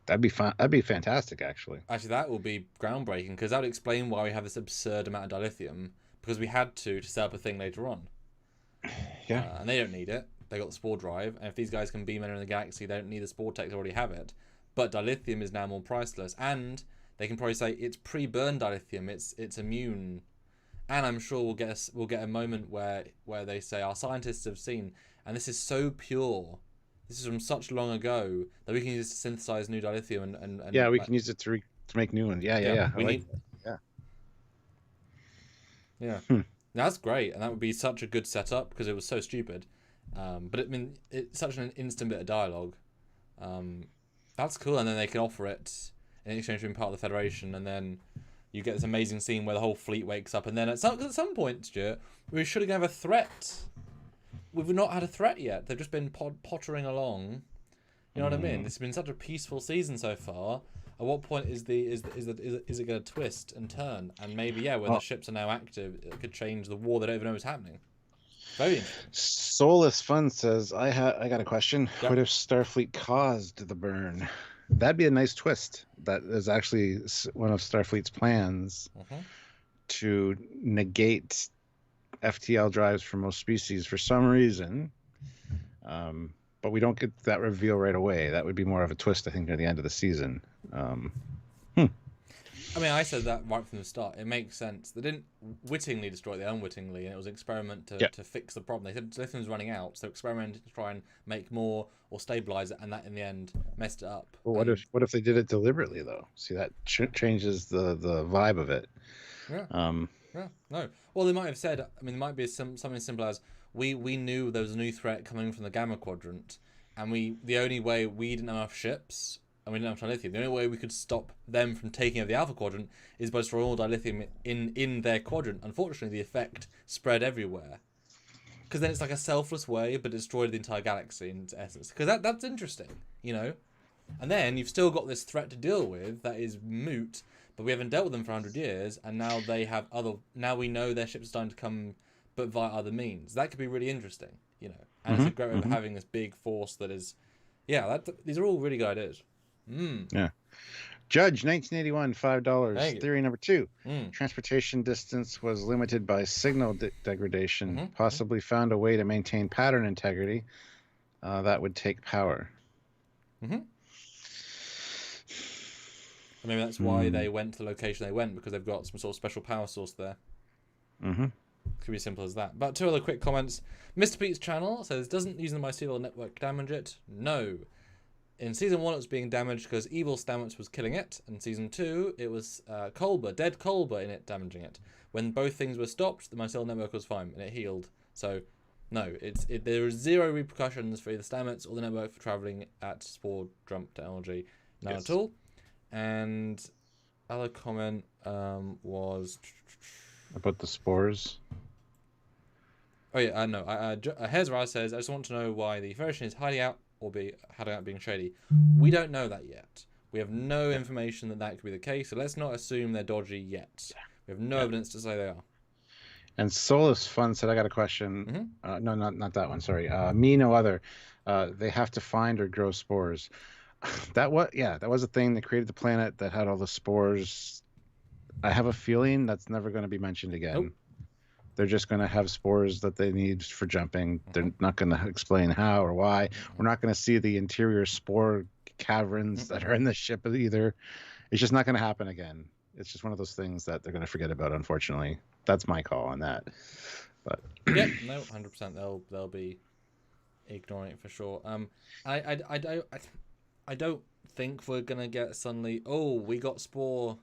That'd be fun. That'd be fantastic, actually. Actually, that would be groundbreaking, because that would explain why we have this absurd amount of dilithium, because we had to set up a thing later on. Yeah. And they don't need it. They got the spore drive, and if these guys can beam in the galaxy, they don't need the spore tech. They already have it. But dilithium is now more priceless, and they can probably say it's pre-burn dilithium. It's immune, and I'm sure we'll get a moment where they say our scientists have seen, and this is so pure. This is from such long ago that we can use it to synthesize new dilithium and yeah, we can use it to make new ones. Yeah. Yeah. That's great, and that would be such a good setup because it was so stupid. But it's such an instant bit of dialogue. That's cool, and then they can offer it in exchange for being part of the Federation, and then you get this amazing scene where the whole fleet wakes up, and then at some point, Stuart, we should have a threat. We've not had a threat yet. They've just been pottering along. You know what I mean? It's been such a peaceful season so far. At what point is it going to twist and turn? And maybe when the ships are now active, it could change the war. They don't even know what's happening. Very interesting. Soulless Fun says, I got a question. Yep. What if Starfleet caused the burn? That'd be a nice twist. That is actually one of Starfleet's plans to negate FTL drives for most species for some reason, but we don't get that reveal right away. That would be more of a twist, I think, near the end of the season. I said that right from the start. It makes sense. They didn't wittingly destroy it, they unwittingly, and it was an experiment to fix the problem. They said dilithium was running out, so experiment to try and make more or stabilize it, and that in the end messed it up. Well, what if they did it deliberately, though? See, that changes the vibe of it. Yeah. Yeah, no. Well, they might have said, there might be something simple as, we knew there was a new threat coming from the Gamma Quadrant, and the only way we didn't have enough ships, and we didn't have dilithium, the only way we could stop them from taking over the Alpha Quadrant is by destroying all dilithium in their quadrant. Unfortunately, the effect spread everywhere. Because then it's like a selfless way, but destroyed the entire galaxy in essence. Because that's interesting, And then you've still got this threat to deal with that is moot, but we haven't dealt with them for 100 years, and now they have now we know their ships are starting to come, but via other means. That could be really interesting, And it's a great way of having this big force that is, these are all really good ideas. Yeah. Judge, 1981, $5. Theory number 2. Transportation distance was limited by signal degradation, possibly found a way to maintain pattern integrity. that would take power. Mm-hmm. Maybe that's why they went to the location they went, because they've got some sort of special power source there. Mm-hmm. Could be as simple as that. But 2 other quick comments. Mr. Pete's channel says, doesn't using the mycelial network damage it? No. In Season 1, it was being damaged because evil Stamets was killing it. In Season 2, it was dead Kolber in it damaging it. When both things were stopped, the mycelial network was fine, and it healed. So, no, there are 0 repercussions for either Stamets or the network for travelling at Spore Jump technology. None at all. And other comment was... About the spores? Oh, yeah, no. Hezra says, I just want to know why the Federation is hiding out being shady. We don't know that yet. We have no information that could be the case, so let's not assume they're dodgy yet. We have no evidence to say they are. And Solus Fun said, I got a question. Mm-hmm. No, not that one. Sorry. Me, no other. They have to find or grow spores. That was a thing that created the planet that had all the spores. I have a feeling that's never going to be mentioned again. Nope. They're just going to have spores that they need for jumping. Mm-hmm. They're not going to explain how or why. Mm-hmm. We're not going to see the interior spore caverns that are in the ship either. It's just not going to happen again. It's just one of those things that they're going to forget about, unfortunately. That's my call on that. But yeah, no, 100%. They'll be ignoring it for sure. I don't think we're going to get suddenly, we got spore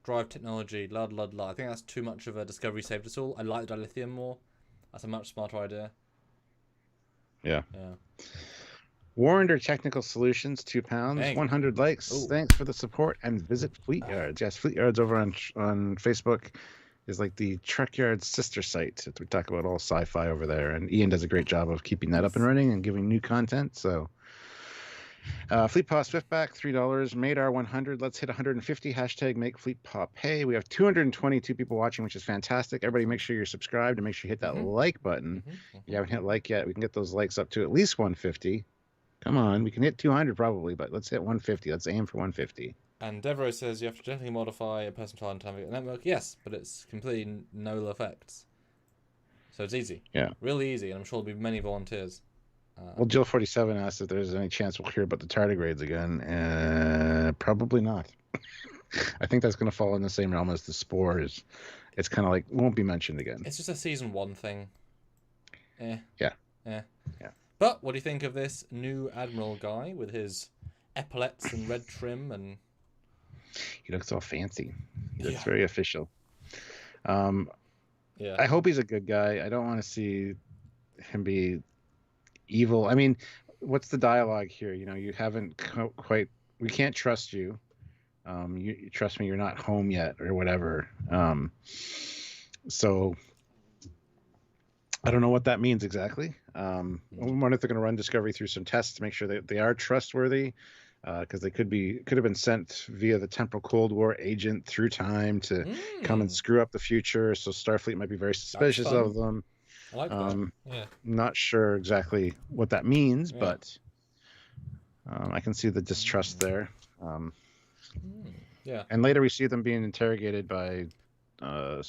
drive technology, la la la. I think that's too much of a Discovery saved us all. I like dilithium more. That's a much smarter idea. Yeah. Warrender Technical Solutions, £2, Dang. 100 likes. Ooh. Thanks for the support and visit Fleetyards. Yes, Fleetyards over on Facebook is like the Trekyards sister site. We talk about all sci-fi over there, and Ian does a great job of keeping that up and running and giving new content. So. FleetPaw Swiftback, $3. Madar 100. Let's hit 150. Hashtag make FleetPaw pay. We have 222 people watching, which is fantastic. Everybody, make sure you're subscribed and make sure you hit that like button. If you haven't hit like yet, we can get those likes up to at least 150. Come on, we can hit 200 probably, but let's hit 150. Let's aim for 150. And Devereaux says you have to genetically modify a person to navigate the network. Yes, but it's completely null effects. So it's easy. Yeah. Really easy, and I'm sure there'll be many volunteers. Well, Jill 47 asked if there's any chance we'll hear about the tardigrades again. Probably not. I think that's going to fall in the same realm as the spores. It's kind of like won't be mentioned again. It's just a Season 1 thing. Yeah. But what do you think of this new Admiral guy with his epaulets and red trim and? He looks all fancy. He looks very official. Yeah. I hope he's a good guy. I don't want to see him be evil. I mean, what's the dialogue here? You haven't quite. We can't trust you. You trust me. You're not home yet, or whatever. So I don't know what that means exactly. I wonder if they're going to run Discovery through some tests to make sure that they are trustworthy, because they could have been sent via the temporal Cold War agent through time to come and screw up the future. So Starfleet might be very suspicious of them. I like that. Yeah. Not sure exactly what that means, but I can see the distrust there. Yeah. And later we see them being interrogated by a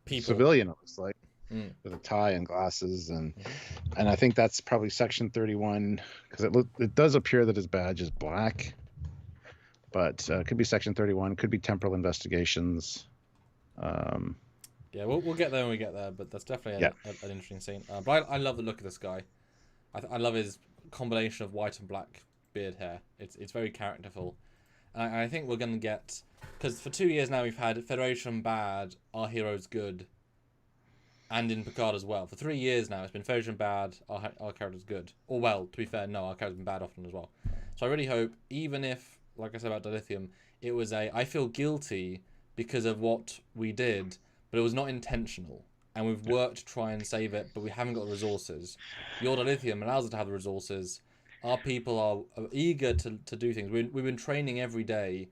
civilian, it looks like, with a tie and glasses, and I think that's probably Section 31, because it does appear that his badge is black, but it could be Section 31, could be temporal investigations. Yeah, we'll get there when we get there, but that's definitely an interesting scene. But I love the look of this guy. I love his combination of white and black beard hair. It's very characterful. And I think we're going to get... Because for 2 years now we've had Federation bad, our heroes good, and in Picard as well. For 3 years now it's been Federation bad, our character's good. Or well, to be fair, no, our character's been bad often as well. So I really hope, even if, like I said about dilithium, it was I feel guilty because of what we did, but it was not intentional, and we've worked to try and save it, but we haven't got the resources. Your dilithium allows us to have the resources. Our people are eager to do things. We've been training every day,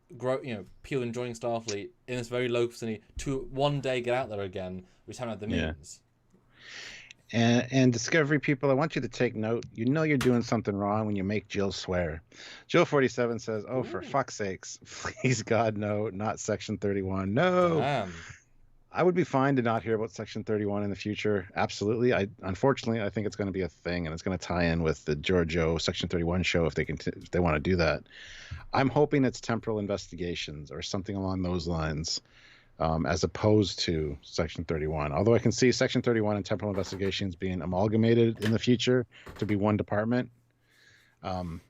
people enjoying Starfleet in this very low vicinity to one day get out there again. We just haven't had the means. And Discovery people, I want you to take note. You're doing something wrong when you make Jill swear. Jill 47 says, for fuck's sakes, please God, no, not Section 31. No. Damn. I would be fine to not hear about Section 31 in the future. Absolutely. Unfortunately, I think it's going to be a thing, and it's going to tie in with the Giorgio Section 31 show if they want to do that. I'm hoping it's temporal investigations or something along those lines, as opposed to Section 31. Although I can see Section 31 and temporal investigations being amalgamated in the future to be one department, kind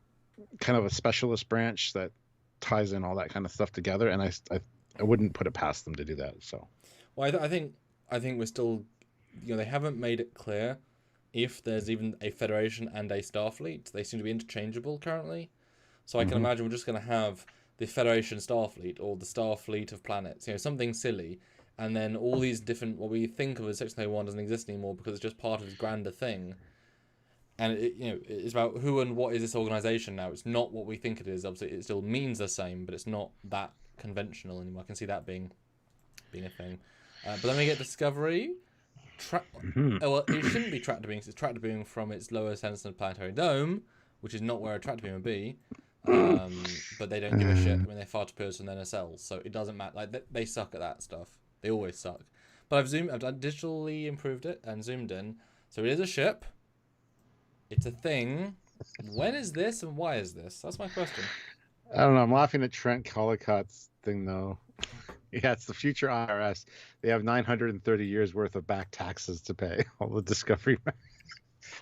of a specialist branch that ties in all that kind of stuff together. And I wouldn't put it past them to do that. So. Well, I think we're still, they haven't made it clear if there's even a Federation and a Starfleet. They seem to be interchangeable currently. So I can imagine we're just going to have the Federation Starfleet or the Starfleet of planets, something silly. And then all these different, what we think of as Section 31 doesn't exist anymore because it's just part of this grander thing. And it's about who and what is this organization now. It's not what we think it is. Obviously, it still means the same, but it's not that conventional anymore. I can see that being a thing. But then we get Discovery. Well, it shouldn't be tractor beam. It's tractor beam from its lower sense of planetary dome, which is not where a tractor beam would be. But they don't give a shit when they far too close from their nacelles, so it doesn't matter. Like they suck at that stuff. They always suck. But I've digitally improved it and zoomed in, so it is a ship. It's a thing. When is this and why is this? That's my question. I don't know. I'm laughing at Trent Collicott's thing though. Yeah, it's the future IRS. They have 930 years worth of back taxes to pay. All the Discovery.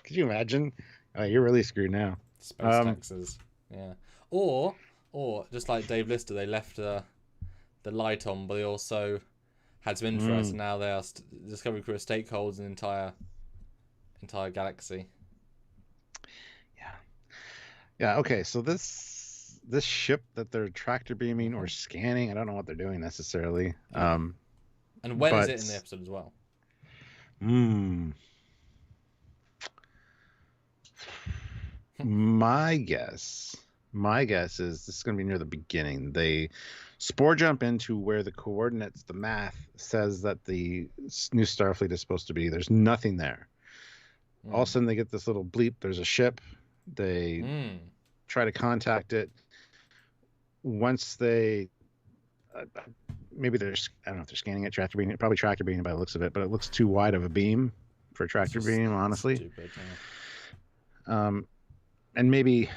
Could you imagine? You're really screwed now. Space taxes. Yeah. Or just like Dave Lister, they left the light on, but they also had some interest. And now they are Discovery crew stakeholders in the entire galaxy. Yeah. Okay. So this ship that they're tractor beaming or scanning, I don't know what they're doing necessarily. And when is it in the episode as well? My guess is this is going to be near the beginning. They spore jump into where the coordinates, the math says that the new Starfleet is supposed to be. There's nothing there. All of a sudden they get this little bleep. There's a ship. They try to contact it. Once they maybe I don't know if they're scanning it, tractor beam, probably tractor beam by the looks of it, but it looks too wide of a beam for a tractor beam, honestly. Stupid, yeah. And maybe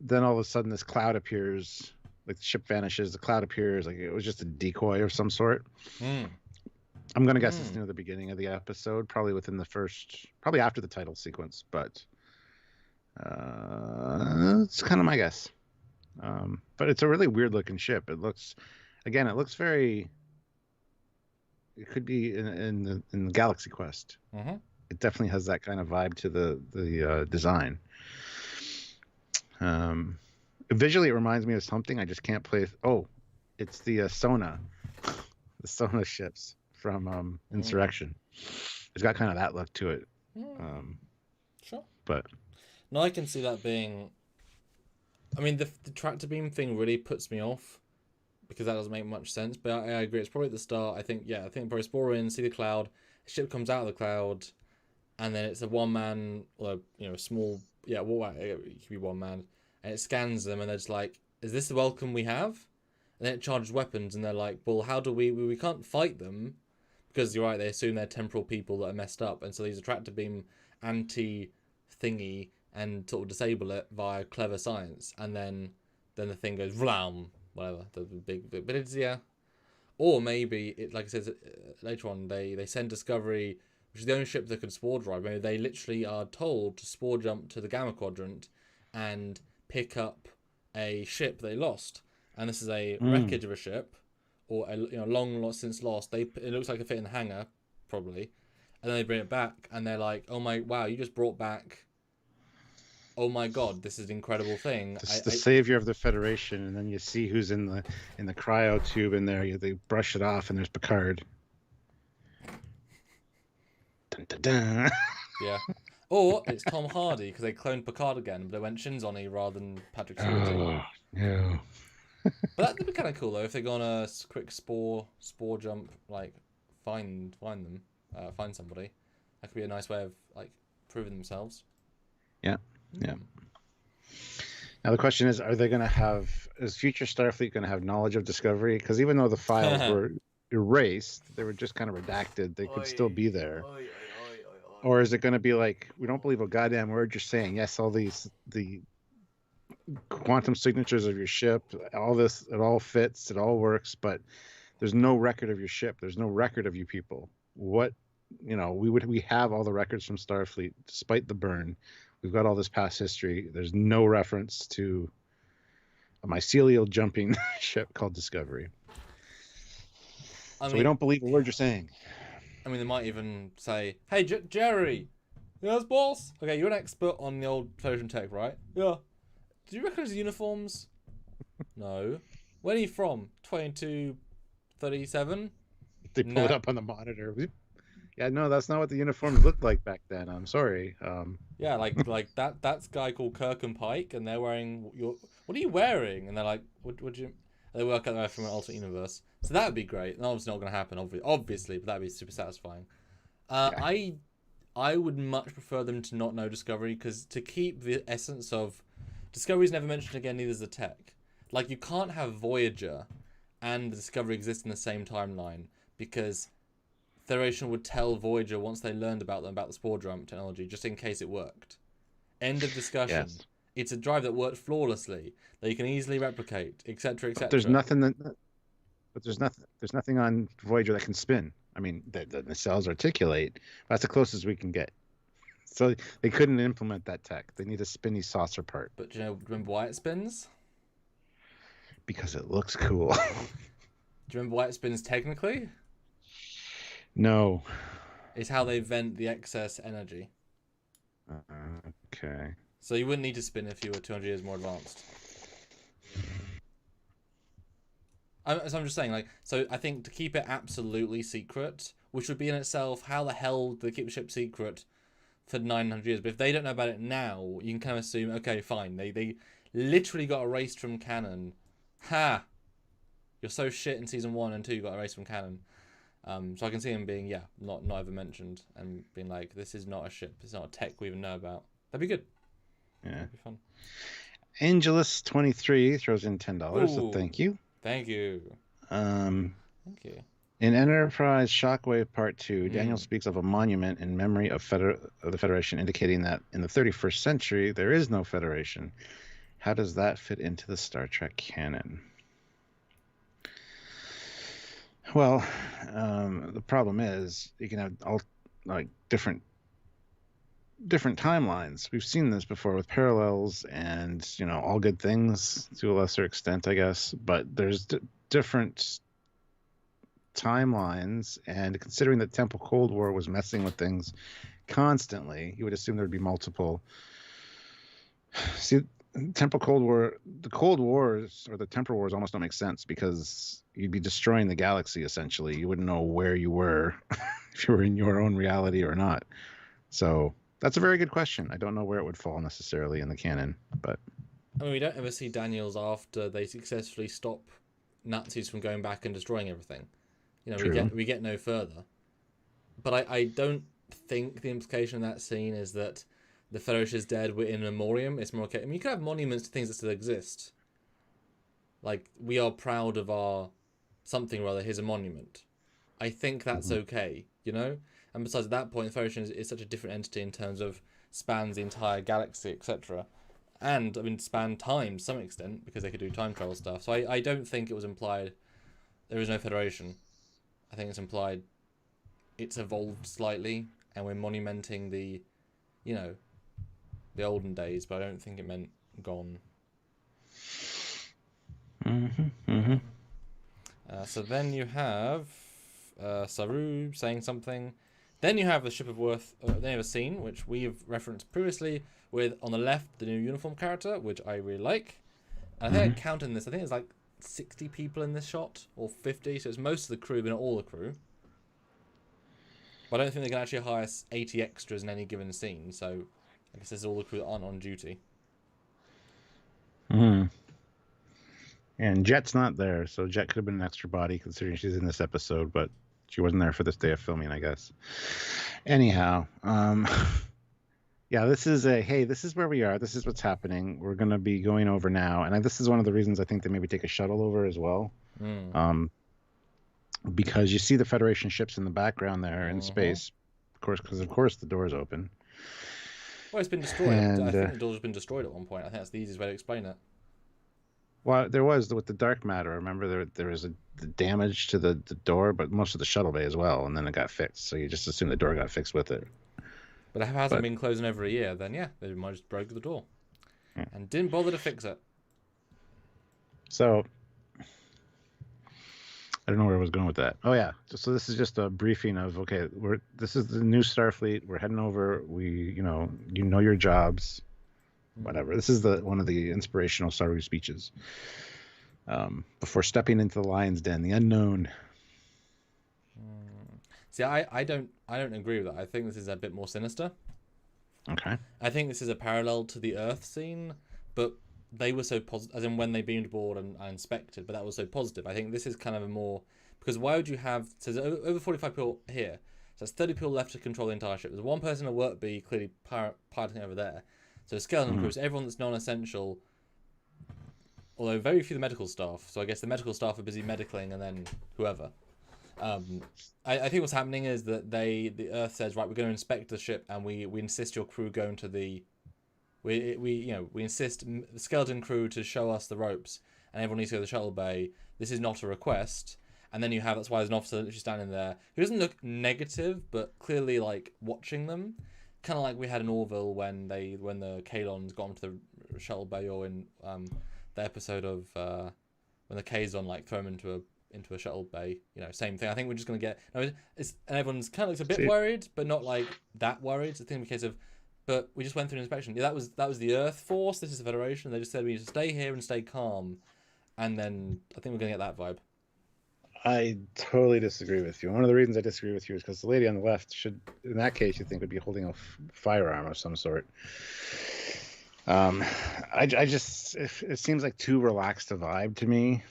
then all of a sudden this cloud appears, like the ship vanishes, the cloud appears, like it was just a decoy of some sort. I'm gonna guess it's near the beginning of the episode, probably probably after the title sequence, but it's kind of my guess. But it's a really weird looking ship. It looks very. It could be in the Galaxy Quest. It definitely has that kind of vibe to the design. Visually, it reminds me of something. I just can't place. Oh, it's the Sona, the Sona ships from Insurrection. It's got kind of that look to it. Sure. But no, I can see that being. I mean, the tractor beam thing really puts me off because that doesn't make much sense. But I agree. It's probably at the start. I think probably spore in, see the cloud. The ship comes out of the cloud, and then it's a one man, or small. Yeah, it could be one man, and it scans them, and they're just like, "Is this the welcome we have?" And then it charges weapons, and they're like, "Well, how do we can't fight them because you're right. They assume they're temporal people that are messed up, and so these tractor beam anti thingy and sort of disable it via clever science, and then the thing goes vlam, whatever the big, but it's or maybe it, like I said later on, they send Discovery, which is the only ship that can spore drive. Maybe they literally are told to spore jump to the Gamma Quadrant and pick up a ship they lost, and this is a wreckage of a ship or a long since lost. It looks like it fit in the hangar probably, and then they bring it back and they're like, "Oh my wow, you just brought back." Oh my God, this is an incredible thing. The savior of the Federation, and then you see who's in the cryo tube in there. They brush it off, and there's Picard. Dun, dun, dun. Yeah. Or it's Tom Hardy because they cloned Picard again, but they went Shinzoni rather than Patrick Stewart. Oh, no. But that'd be kind of cool though if they go on a quick spore jump, like find them, find somebody. That could be a nice way of like proving themselves. Yeah. Yeah. Now the question is future Starfleet going to have knowledge of Discovery? Because even though the files erased. They were just kind of redacted. They could still be there. Oi. Or is it going to be like, we don't believe a goddamn word you're saying? Yes, all the quantum signatures of your ship, all this, it all fits, it all works, but there's no record of your ship. There's no record of you people. What, we have all the records from Starfleet, despite the burn. We've got all this past history. There's no reference to a mycelial jumping ship called Discovery. So we don't believe a word you're saying. I mean, they might even say, "Hey, Jerry, yes, boss. Okay, you're an expert on the old Federation tech, right? Yeah. Do you recognize the uniforms? No. When are you from? 2237. They pull it up on the monitor. Yeah, no, that's not what the uniforms looked like back then. I'm sorry. Yeah, like that's a guy called Kirk and Pike, and they're wearing what are you wearing? And they're like, would you? They work out there from an alternate universe, so that would be great. And obviously not going to happen, obviously, but that'd be super satisfying. Yeah. I would much prefer them to not know Discovery, because to keep the essence of Discovery's never mentioned again, neither is the tech. Like, you can't have Voyager and the Discovery exist in the same timeline, because Federation would tell Voyager once they learned about them, about the spore jump technology, just in case it worked. End of discussion. Yes. It's a drive that worked flawlessly, that you can easily replicate, etc., etc. There's nothing on Voyager that can spin. I mean, the nacelles articulate. That's the closest we can get. So they couldn't implement that tech. They need a spinny saucer part. But do you remember why it spins? Because it looks cool. Do you remember why it spins technically? No. It's how they vent the excess energy. Okay. So you wouldn't need to spin if you were 200 years more advanced. So I'm just saying, like, so I think to keep it absolutely secret, which would be in itself, how the hell do they keep the ship secret for 900 years? But if they don't know about it now, you can kind of assume, okay, fine. They literally got erased from canon. Ha! You're so shit in season 1 and 2, you got erased from canon. So I can see him being, not ever mentioned, and being like, this is not a ship, it's not a tech we even know about. That'd be good. Yeah. That'd be fun. Angelus23 throws in $10, so thank you. Thank you. Thank you. In Enterprise Shockwave Part 2, Daniel speaks of a monument in memory of the Federation, indicating that in the 31st century, there is no Federation. How does that fit into the Star Trek canon? Well, the problem is you can have all different timelines. We've seen this before with parallels and all good things to a lesser extent, I guess. But there's different timelines, and considering that Temple Cold War was messing with things constantly, you would assume there'd be multiple. See, Temple Cold War, the Cold Wars or the Temporal Wars almost don't make sense, because you'd be destroying the galaxy essentially. You wouldn't know where you were if you were in your own reality or not. So that's a very good question. I don't know where it would fall necessarily in the canon, but I mean, we don't ever see Daniels after they successfully stop Nazis from going back and destroying everything. We get no further. But I don't think the implication of that scene is that the Federation is dead, we're in a memoriam. It's more okay. I mean, you can have monuments to things that still exist. Like, we are proud of our something or other, here's a monument. I think that's okay, And besides, at that point, the Federation is such a different entity in terms of spans the entire galaxy, etc. And, I mean, span time to some extent, because they could do time travel stuff. So I don't think it was implied there is no Federation. I think it's implied it's evolved slightly, and we're monumenting the olden days, but I don't think it meant gone. So then you have Saru saying something. Then you have the Ship of Worth, then you have a scene, which we have referenced previously, with, on the left, the new uniform character, which I really like. And I think I counted this, I think there's like 60 people in this shot, or 50, so it's most of the crew, but not all the crew. But I don't think they can actually hire 80 extras in any given scene, so I guess this is all the crew that aren't on duty. And Jet's not there, so Jet could have been an extra body considering she's in this episode, but she wasn't there for this day of filming, I guess. Anyhow, this is this is where we are. This is what's happening. We're going to be going over now. And this is one of the reasons I think they maybe take a shuttle over as well. because you see the Federation ships in the background there in Uh-huh. space, of course, because of course the door is open. Well, it's been destroyed. I And think the door's been destroyed at one point. I think that's the easiest way to explain it. well, there was with the dark matter. Remember, there was the damage to the door, but most of the shuttle bay as well, and then it got fixed. So you just assume the door got fixed with it. But if it hasn't But been closed in over a year, then yeah, they might just broke the door yeah. and didn't bother to fix it. So I don't know where I was going with that. Oh yeah, so this is just a briefing of okay, this is the new Starfleet. We're heading over. You know your jobs, whatever. This is one of the inspirational Star Wars speeches before stepping into the lion's den, the unknown. See, I don't agree with that. I think this is a bit more sinister. Okay. I think this is a parallel to the Earth scene, but they were so positive, as in when they beamed aboard and inspected, but that was so positive. I think this is kind of a more, because why would you have, so there's over 45 people here, so there's 30 people left to control the entire ship. There's one person at work B clearly piloting over there. So skeleton crew, so everyone that's non-essential, although very few of the medical staff, so I guess the medical staff are busy medicaling and then whoever. I think what's happening is that the Earth says, right, we're going to inspect the ship, and we insist your crew go into the, we insist the skeleton crew to show us the ropes, and everyone needs to go to the shuttle bay. This is not a request, and then that's why there's an officer literally standing there who doesn't look negative, but clearly like watching them, kind of like we had in Orville when the Kalons got onto the shuttle bay, or in the episode of when the Kazon like throw them into a shuttle bay, same thing. I think we're just going to get, and everyone's kind of looks a bit worried, but not like that worried. It's a thing in the case of, but we just went through an inspection. Yeah, that was the Earth Force. This is the Federation. They just said we need to stay here and stay calm, and then I think we're going to get that vibe. I totally disagree with you. One of the reasons I disagree with you is because the lady on the left should, in that case, you think would be holding a firearm of some sort. I just, it seems like too relaxed a vibe to me.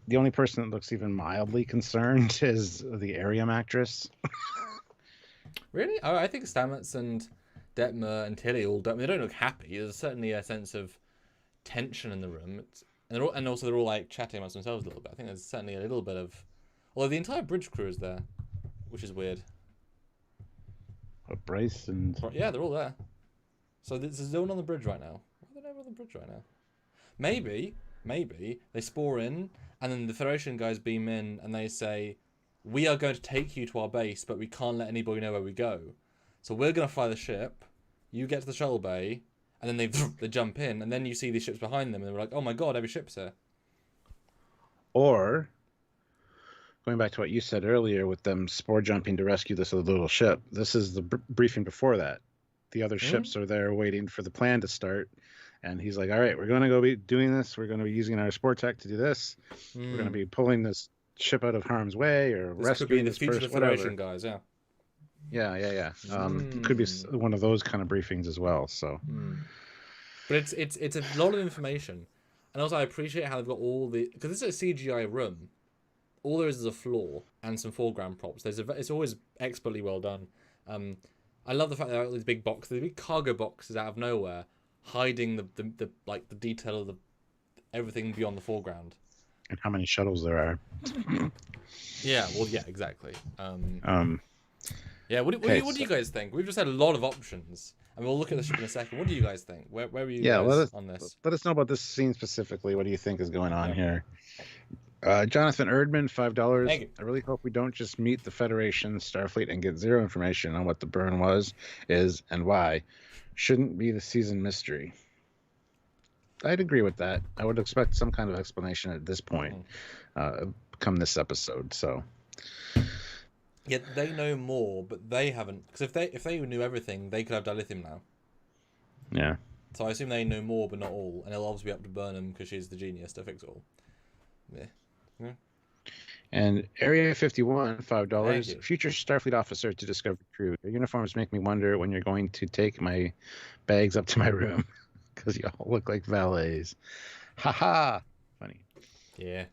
The only person that looks even mildly concerned is the Arium actress. Really? I think Stamets and Detmer and Tilly all don't. They don't look happy. There's certainly a sense of tension in the room, and also they're all like chatting amongst themselves a little bit. I think there's certainly a little bit of, although the entire bridge crew is there, which is weird. Bryce and yeah, they're all there. So there's no one on the bridge right now. Why are they never on the bridge right now? Maybe they spore in, and then the Federation guys beam in, and they say, we are going to take you to our base, but we can't let anybody know where we go. So we're going to fly the ship, you get to the shuttle bay, and then they jump in, and then you see these ships behind them, and they're like, oh my god, every ship's here. Or, going back to what you said earlier with them spore jumping to rescue this little ship, this is the briefing before that. The other ships are there waiting for the plan to start. And he's like, all right, we're going to go be doing this. We're going to be using our spore tech to do this. We're going to be pulling this ship out of harm's way or this rescuing this future first, Federation guys, yeah. Yeah. It could be one of those kind of briefings as well. So, but it's a lot of information, and also I appreciate how they've got all the, because this is a CGI room. All there is a floor and some foreground props. It's always expertly well done. I love the fact that there are these big boxes, these big cargo boxes out of nowhere, hiding the like the detail of everything beyond the foreground. And how many shuttles there are. Yeah, well, yeah, exactly. Yeah, what do you guys think? We've just had a lot of options, and we'll look at the ship in a second. What do you guys think? Where are you guys on this? Let us know about this scene specifically. What do you think is going on here? Jonathan Erdman, $5. I really hope we don't just meet the Federation Starfleet and get zero information on what the burn is, and why. Shouldn't be the season mystery. I'd agree with that. I would expect some kind of explanation at this point, come this episode. So, yeah, they know more, but they haven't. Because if they knew everything, they could have dilithium now. Yeah. So I assume they know more, but not all, and it'll obviously be up to Burnham because she's the genius to fix it all. Yeah. And Area 51, $5. Future Starfleet officer to Discovery crew. Your uniforms make me wonder when you're going to take my bags up to my room because you all look like valets. Ha ha! Funny. Yeah.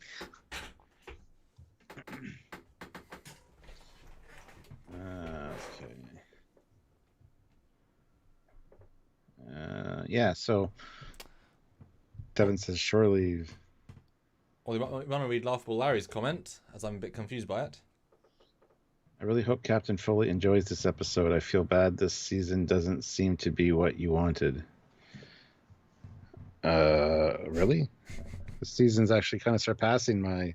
Okay. Yeah. So Devin says shore leave. Well, you want to read Laughable Larry's comment, as I'm a bit confused by it. I really hope Captain Foley enjoys this episode. I feel bad this season doesn't seem to be what you wanted. Really? This season's actually kind of surpassing my...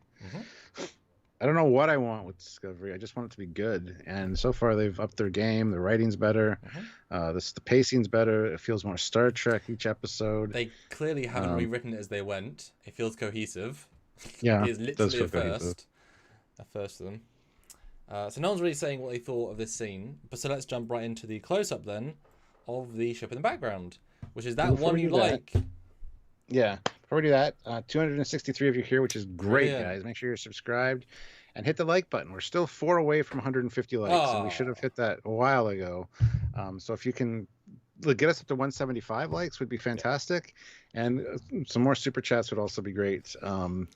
I don't know what I want with Discovery. I just want it to be good. And so far, they've upped their game. The writing's better. The pacing's better. It feels more Star Trek each episode. They clearly haven't rewritten it as they went. It feels cohesive. Yeah, it is literally a first of them. So no one's really saying what they thought of this scene. But so let's jump right into the close-up then of the ship in the background, which is that one you like. Yeah, before we do that, 263 of you here, which is great, Brilliant. guys. Make sure you're subscribed and hit the like button. We're still 4 away from 150 likes, and we should have hit that a while ago. So if you can get us up to 175 likes, would be fantastic, and some more super chats would also be great. Putting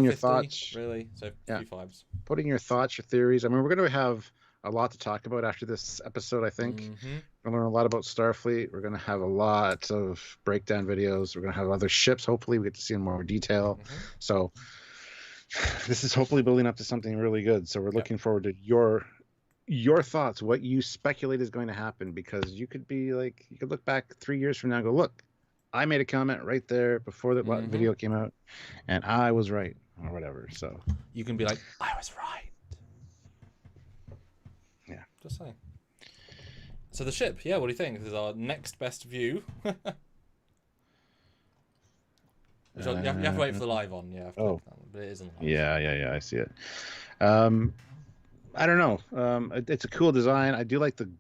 your 50, thoughts, really, so 55s. Putting your thoughts, your theories. I mean, we're going to have a lot to talk about after this episode, I think. We're going to learn a lot about Starfleet. We're going to have a lot of breakdown videos. We're going to have other ships. Hopefully, we get to see in more detail. So this is hopefully building up to something really good. So we're looking forward to your thoughts, what you speculate is going to happen, because you could look back 3 years from now and go, look, I made a comment right there before that video came out, and I was right, or whatever. So you can be like, I was right. Yeah. Just saying. So the ship, what do you think? This is our next best view. You have to wait for the live on, but it isn't live. Yeah, I see it. I don't know. It's a cool design. I do like the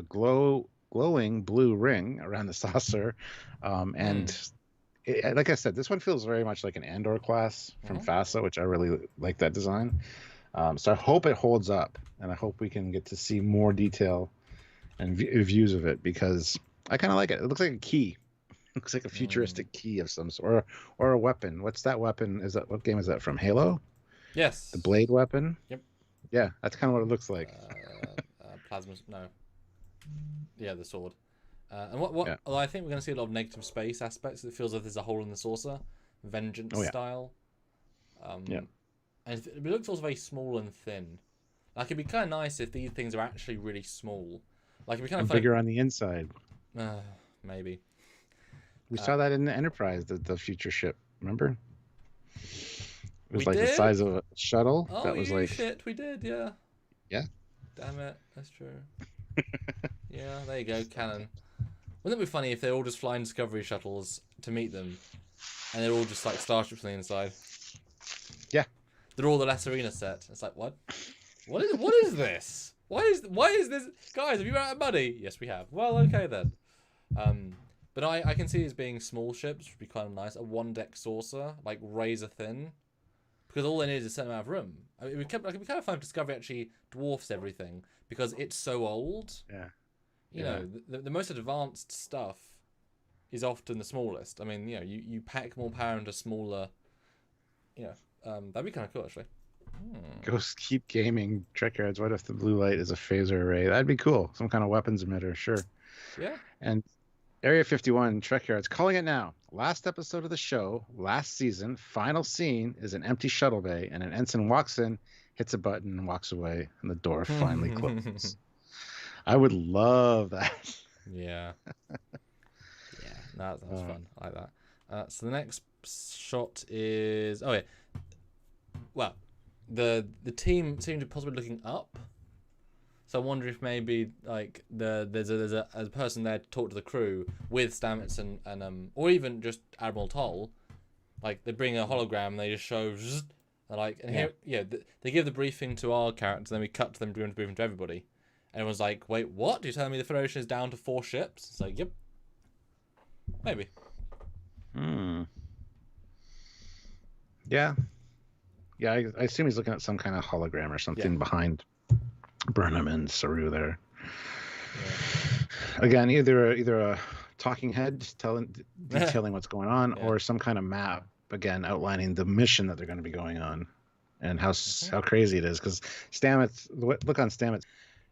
glowing blue ring around the saucer, and like I said, this one feels very much like an Andor class from FASA, which I really like that design. So I hope it holds up, and I hope we can get to see more detail and views of it, because I kind of like it. It looks like a key. It looks like a futuristic key of some sort, or a weapon. What's that weapon? What game is that from? Halo? Yes. The blade weapon? Yep. Yeah, that's kind of what it looks like. Plasma, no. Yeah, the sword. And what although I think we're going to see a lot of negative space aspects. It feels like there's a hole in the saucer, vengeance style. And it looks also very small and thin. Like, it'd be kind of nice if these things are actually really small. Like, it'd be kind of bigger on the inside. Maybe. We saw that in the Enterprise, the future ship. Remember? It was the size of a shuttle. Oh, that was shit, we did, yeah. Yeah. Damn it, that's true. Yeah, there you go, canon. Wouldn't it be funny if they're all just flying Discovery shuttles to meet them, and they're all just like starships on the inside? Yeah. They're all the La Serena set. It's like, what? What is this? Why is this? Guys, have you run out of money? Yes, we have. Well, okay then. But I can see it as being small ships, which would be kind of nice. A one-deck saucer, like razor thin. Because all they need is a certain amount of room. I mean, it'd be kind of fun if Discovery actually dwarfs everything, because it's so old. Yeah. You know, the most advanced stuff is often the smallest. I mean, you pack more power into smaller. That'd be kind of cool, actually. Ghost keep gaming Trekyards. What if the blue light is a phaser array? That'd be cool. Some kind of weapons emitter, sure. Yeah. And Area 51, Trekyards, calling it now. Last episode of the show, last season, final scene is an empty shuttle bay, and an ensign walks in, hits a button, and walks away, and the door finally closes. I would love that. Yeah. That's fun. I like that. So the next shot is... Oh, yeah. Well, the team seem to be possibly looking up. So I wonder if maybe there's a person there to talk to the crew with Stamets and or even just Admiral Toll. Like, they bring a hologram and they just show they give the briefing to our characters, and then we cut to them doing the briefing to everybody. And everyone's like, wait, what? You're telling me the Federation is down to 4 ships? It's like, yep. Maybe. Yeah. Yeah, I assume he's looking at some kind of hologram or something behind Burnham and Saru there. Yeah. Again, either a talking head detailing what's going on, or some kind of map, again, outlining the mission that they're going to be going on, and how crazy it is. Because Stamets, look on Stamets,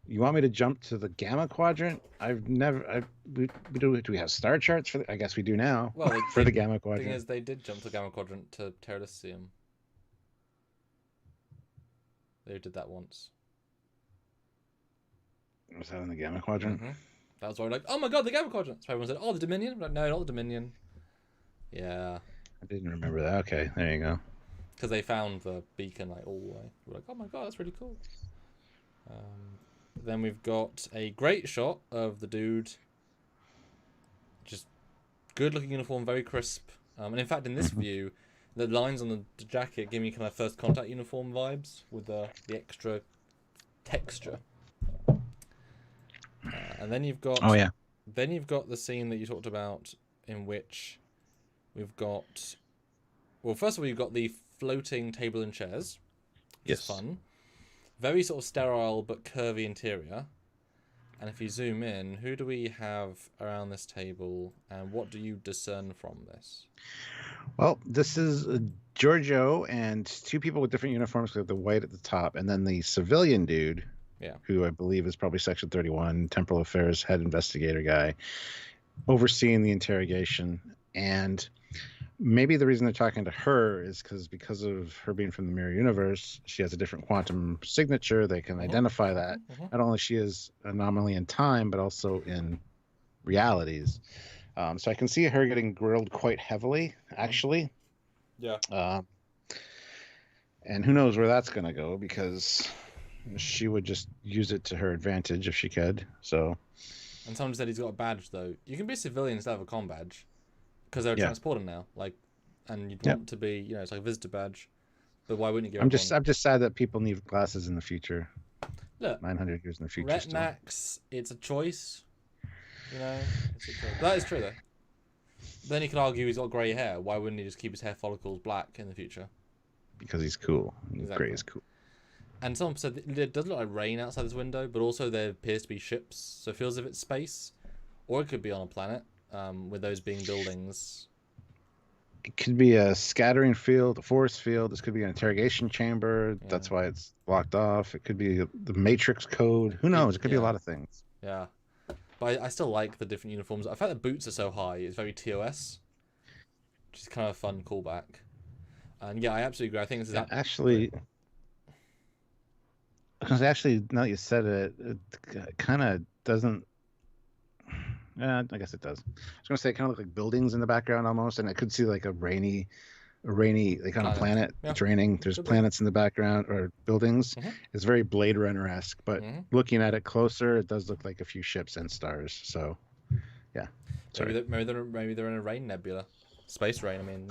You want me to jump to the Gamma Quadrant? I've never. Do we have star charts for? I guess we do now. Well, for the Gamma the Quadrant. thing is, they did jump to Gamma Quadrant to Terracium. They did that once. Was that in the Gamma Quadrant? Mm-hmm. That was why we're like, oh my god, the Gamma Quadrant. So everyone said, oh, the Dominion. I'm like, no, not the Dominion. Yeah. I didn't remember that. Okay, there you go. Because they found the beacon like all the way. We're like, oh my god, that's really cool. Then we've got a great shot of the dude. Just good looking uniform, very crisp. And in fact, in this view, the lines on the jacket give me kind of first contact uniform vibes with the extra texture. And then you've got. Oh yeah. Then you've got the scene that you talked about, in which we've got. Well, first of all, you've got the floating table and chairs. Which is fun. Very sort of sterile but curvy interior. And if you zoom in, who do we have around this table, and what do you discern from this? Well, this is Giorgio and two people with different uniforms with the white at the top, and then the civilian dude, who I believe is probably Section 31, Temporal Affairs head investigator guy, overseeing the interrogation. And maybe the reason they're talking to her is because of her being from the mirror universe, she has a different quantum signature. They can identify that. Not only she is anomaly in time, but also in realities. So I can see her getting grilled quite heavily, actually. Yeah. And who knows where that's going to go, because she would just use it to her advantage if she could. So. And someone said he's got a badge, though. You can be a civilian instead of a comm badge. Because they're a transporter now, and you'd want to be, it's like a visitor badge. But why wouldn't you get? I'm just sad that people need glasses in the future. Look, 900 years in the future. Retinax, it's a choice. It's a choice. That is true though. Then you could argue he's got grey hair. Why wouldn't he just keep his hair follicles black in the future? Because he's cool. Exactly. Grey is cool. And someone said it does look like rain outside this window, but also there appears to be ships, so it feels as if it's space, or it could be on a planet. With those being buildings. It could be a scattering field, a force field. This could be an interrogation chamber. Yeah. That's why it's blocked off. It could be the Matrix code. Who knows? It could be a lot of things. Yeah. But I still like the different uniforms. I find the boots are so high. It's very TOS. Which is kind of a fun callback. And yeah, I absolutely agree. I think this is... Actually, now that you said it, it kind of doesn't... I guess it does. I was going to say it kind of look like buildings in the background almost, and I could see like a rainy like on a planet. It's raining. There's planets in the background or buildings. It's very Blade Runner-esque, but looking at it closer, it does look like a few ships and stars. So, yeah. Maybe they're in a rain nebula, space rain. I mean,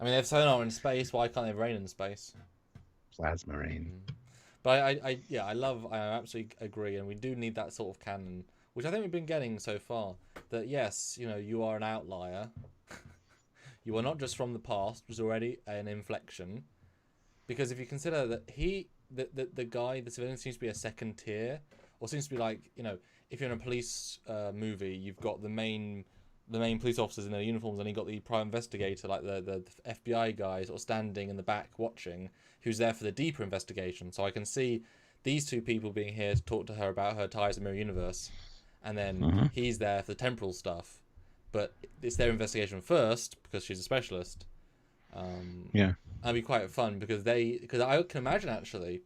they have sonar in space. Why can't they have rain in space? Plasma rain. But I absolutely agree, and we do need that sort of canon. Which I think we've been getting so far. That yes, you are an outlier. You are not just from the past, which is already an inflection. Because if you consider that the guy, the civilian, seems to be a second tier, or seems to be like, if you're in a police movie, you've got the main police officers in their uniforms, and you've got the private investigator, like the FBI guy, sort of standing in the back watching, who's there for the deeper investigation. So I can see these two people being here to talk to her about her ties to the mirror universe. And then he's there for the temporal stuff, but it's their investigation first because she's a specialist. That'd be quite fun because I can imagine actually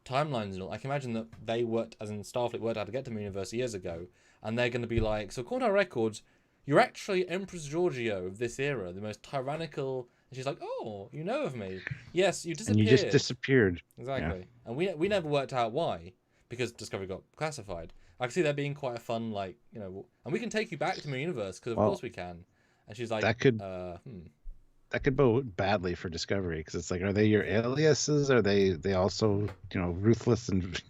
timelines and all. I can imagine that they worked, as in Starfleet worked out how to get to the universe years ago, and they're going to be like, so according to our records, you're actually Empress Giorgio of this era, the most tyrannical. And she's like, oh, you know of me? Yes, you disappeared. And you just disappeared. Exactly, and we never worked out why, because Discovery got classified. I can see that being quite a fun, and we can take you back to my universe because of course we can. And she's like, that could go badly for Discovery because it's like, are they your aliases? Are they also ruthless and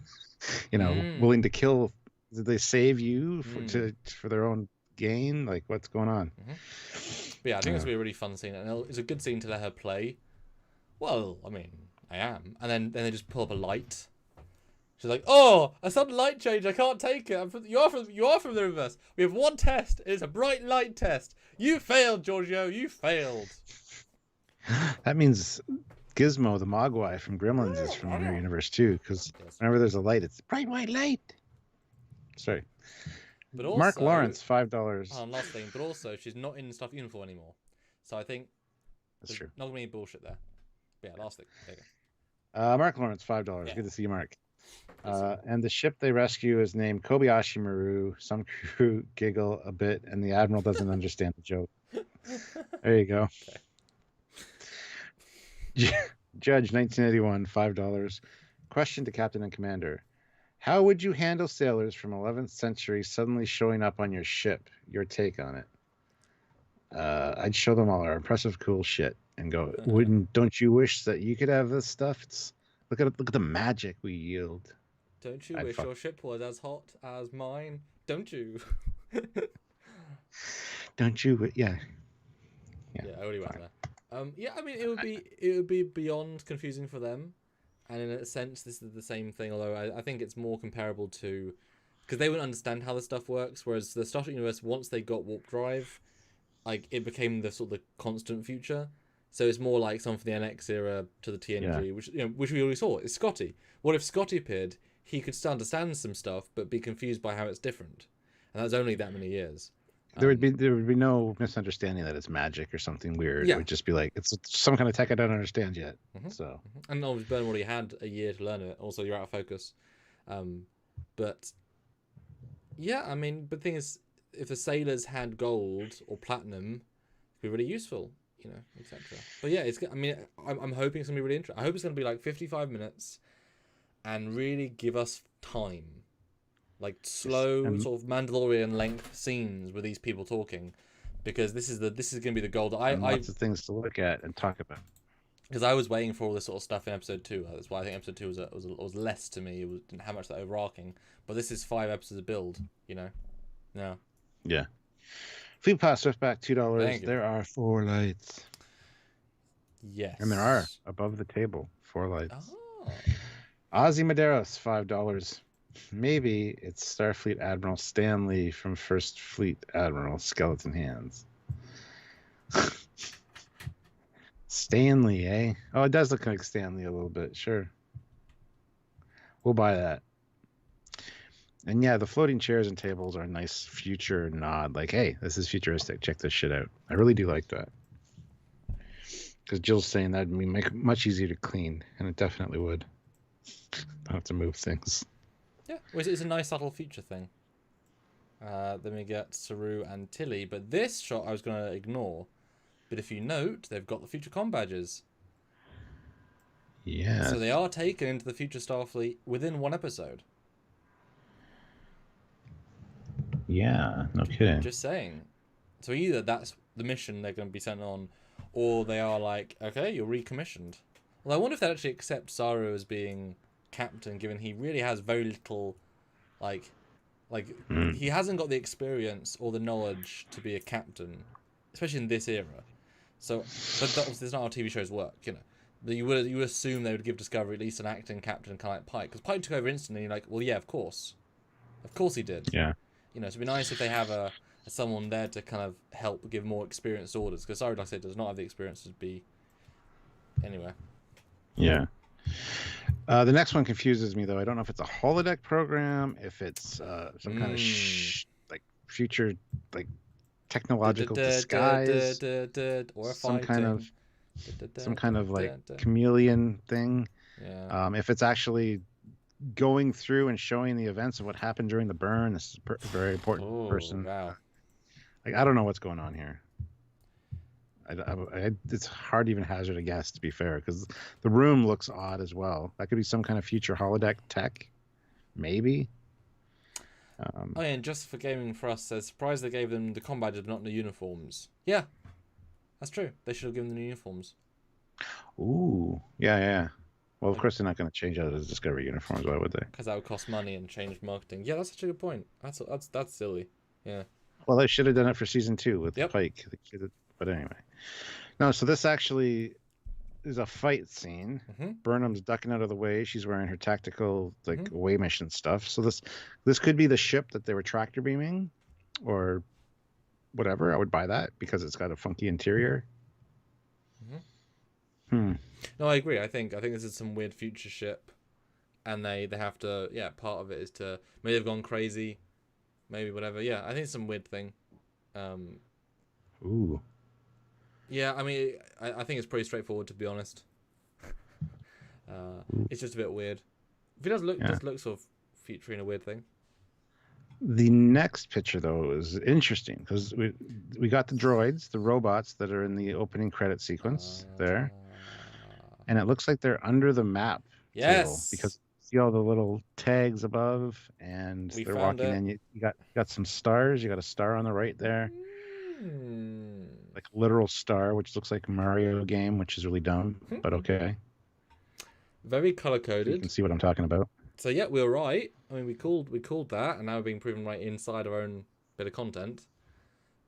willing to kill? Did they save you for their own gain? Like, what's going on? But yeah, I think it's gonna be a really fun scene, and it's a good scene to let her play. Well, I mean, I am, and then they just pull up a light. She's like, oh, a sudden light change. I can't take it. You are from the reverse. We have one test. It's a bright light test. You failed, Giorgio. You failed. That means Gizmo, the Mogwai from Gremlins, is from your universe too. Because Yes. whenever there's a light, it's bright white light. Sorry. But also, Mark Lawrence, $5. Oh, and last thing, but also she's not in the stuff uniform anymore, so I think That's there's true. not gonna be any bullshit there. But yeah, last thing. There you go. Mark Lawrence, $5. Yeah. Good to see you, Mark. Yes. And the ship they rescue is named Kobayashi Maru. Some crew giggle a bit, and the admiral doesn't understand the joke. There you go. Judge, 1981, $5. Question to Captain and Commander. How would you handle sailors from 11th century suddenly showing up on your ship? Your take on it. I'd show them all our impressive, cool shit and go, don't you wish that you could have this stuff? Look at the magic we yield. Don't you wish your ship was as hot as mine? Don't you? Don't you? Yeah. Yeah, I already went there. Yeah, I mean, it would be beyond confusing for them, and in a sense, this is the same thing. Although I think it's more comparable to, because they wouldn't understand how this stuff works. Whereas the Starfleet universe, once they got warp drive, like it became the sort of the constant future. So it's more like something from the NX era to the TNG, which we already saw. It's Scotty. What if Scotty appeared? He could still understand some stuff, but be confused by how it's different, and that's only that many years. There would be no misunderstanding that it's magic or something weird. Yeah. It would just be like it's some kind of tech I don't understand yet. So and obviously Burnham already had a year to learn it. Also, you're out of focus. But yeah, I mean, but the thing is, if the sailors had gold or platinum, it'd be really useful, etc. But yeah, I mean, I'm hoping it's gonna be really interesting. I hope it's gonna be like 55 minutes, and really give us time. Like slow sort of Mandalorian length scenes with these people talking, because this is going to be the goal that lots of things to look at and talk about. Because I was waiting for all this sort of stuff in episode 2. That's why I think episode 2 was less to me. It didn't have much that overarching. But this is 5 episodes of build. No. Yeah. Fleet Pass Swiftback, $2. There are 4 lights. Yes. And there are above the table 4 lights. Oh. Ozzy Maderos, $5. Maybe it's Starfleet Admiral Stanley from First Fleet Admiral Skeleton Hands. Stanley, eh? Oh, it does look like Stanley a little bit. Sure. We'll buy that. And yeah, the floating chairs and tables are a nice future nod. Like, hey, this is futuristic. Check this shit out. I really do like that. Because Jill's saying that would make it much easier to clean. And it definitely would. Don't have to move things. Yeah, it's a nice subtle feature thing. Then we get Saru and Tilly, but this shot I was going to ignore. But if you note, they've got the future comm badges. Yeah. So they are taken into the future Starfleet within 1 episode. Yeah, no kidding. Just saying. So either that's the mission they're going to be sent on, or they are like, okay, you're recommissioned. Well, I wonder if they actually accept Saru as being captain, given he really has very little, he hasn't got the experience or the knowledge to be a captain, especially in this era. So, but that's not how TV shows work, You would assume they would give Discovery at least an acting captain, kind of like Pike, because Pike took over instantly. And you're like, well, yeah, of course he did. Yeah. So it'd be nice if they have someone there to kind of help give more experienced orders, because sorry, like I said, does not have the experience to be anywhere. Yeah. The next one confuses me though. I don't know if it's a holodeck program, if it's some kind of future technological disguise, or some kind of chameleon thing. Yeah. If it's actually going through and showing the events of what happened during the burn. This is a very important person. Wow. I don't know what's going on here. It's hard to even hazard a guess, to be fair, because the room looks odd as well. That could be some kind of future holodeck tech, maybe. And just for gaming for us, says surprised they gave them the comm badges but not the uniforms. Yeah, that's true. They should have given them the uniforms. Ooh, yeah. Well, of course they're not going to change out as Discovery uniforms. Why would they? Because that would cost money and change marketing. Yeah, that's such a good point. That's silly. Yeah. Well, they should have done it for season 2 with Pike. But anyway, no. So this actually is a fight scene. Mm-hmm. Burnham's ducking out of the way. She's wearing her tactical away mission stuff. So this could be the ship that they were tractor beaming, or whatever. I would buy that because it's got a funky interior. No, I agree. I think this is some weird future ship, and they have to. Yeah, part of it is to maybe they've gone crazy, maybe whatever. Yeah, I think it's some weird thing. Ooh. Yeah, I mean, I think it's pretty straightforward, to be honest. It's just a bit weird. If it does look sort of featuring a weird thing. The next picture though is interesting because we got the droids, the robots that are in the opening credit sequence there, and it looks like they're under the map table because you see all the little tags above, and they're walking in. You got some stars. You got a star on the right there, like a literal star, which looks like a Mario game, which is really dumb, but okay. Very color coded. You can see what I'm talking about. So yeah, we were right. I mean, we called that, and now we're being proven right inside our own bit of content.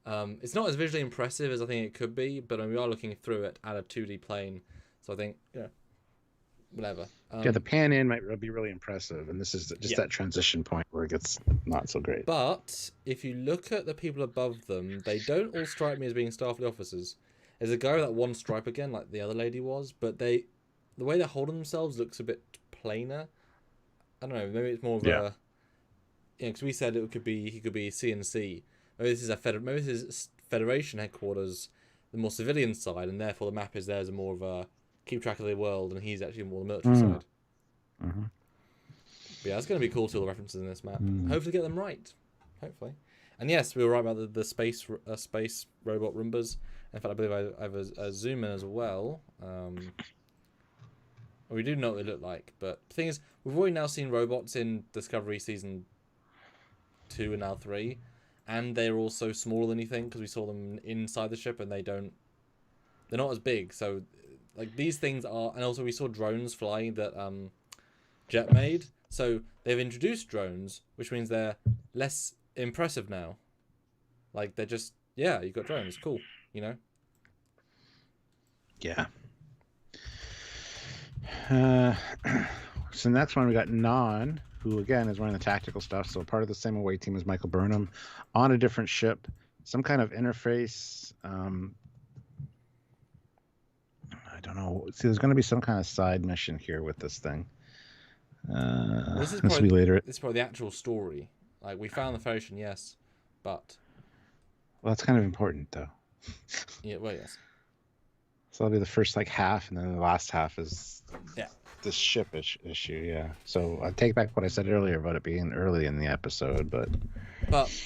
It's not as visually impressive as I think it could be, but we are looking through it at a 2D plane. So I think, whatever. The pan in might be really impressive, and this is just that transition point where it gets not so great. But if you look at the people above them, they don't all strike me as being Starfleet officers. There's a guy with that one stripe again, like the other lady was, but the way they're holding themselves looks a bit plainer. I don't know. Maybe it's more of a, because we said he could be CNC. Maybe this is Federation headquarters, the more civilian side, and therefore the map is there as more of a keep track of the world, and he's actually more the military side. Mm-hmm. But yeah, it's going to be cool to all the references in this map. Hopefully get them right. Hopefully. And yes, we were right about the space robot Roombas. In fact, I believe I have a zoom in as well. We do know what they look like, but the thing is, we've already now seen robots in Discovery Season 2 and now 3, and they're also smaller than you think, because we saw them inside the ship, and they're not as big, so, like, these things are, and also we saw drones flying that, Jet made, so they've introduced drones, which means they're less impressive now. Like, they're just, you've got drones, cool, you know? Yeah. So next one we got Non, who again is running the tactical stuff, so part of the same away team as Michael Burnham, on a different ship, some kind of interface. I don't know. See, there's going to be some kind of side mission here with this thing. This is probably later. This is probably the actual story. Like, we found the Federation, yes, but that's kind of important, though. Yeah, well, yes. So that'll be the first half, and then the last half is this ship issue. Yeah. So I take back what I said earlier about it being early in the episode, but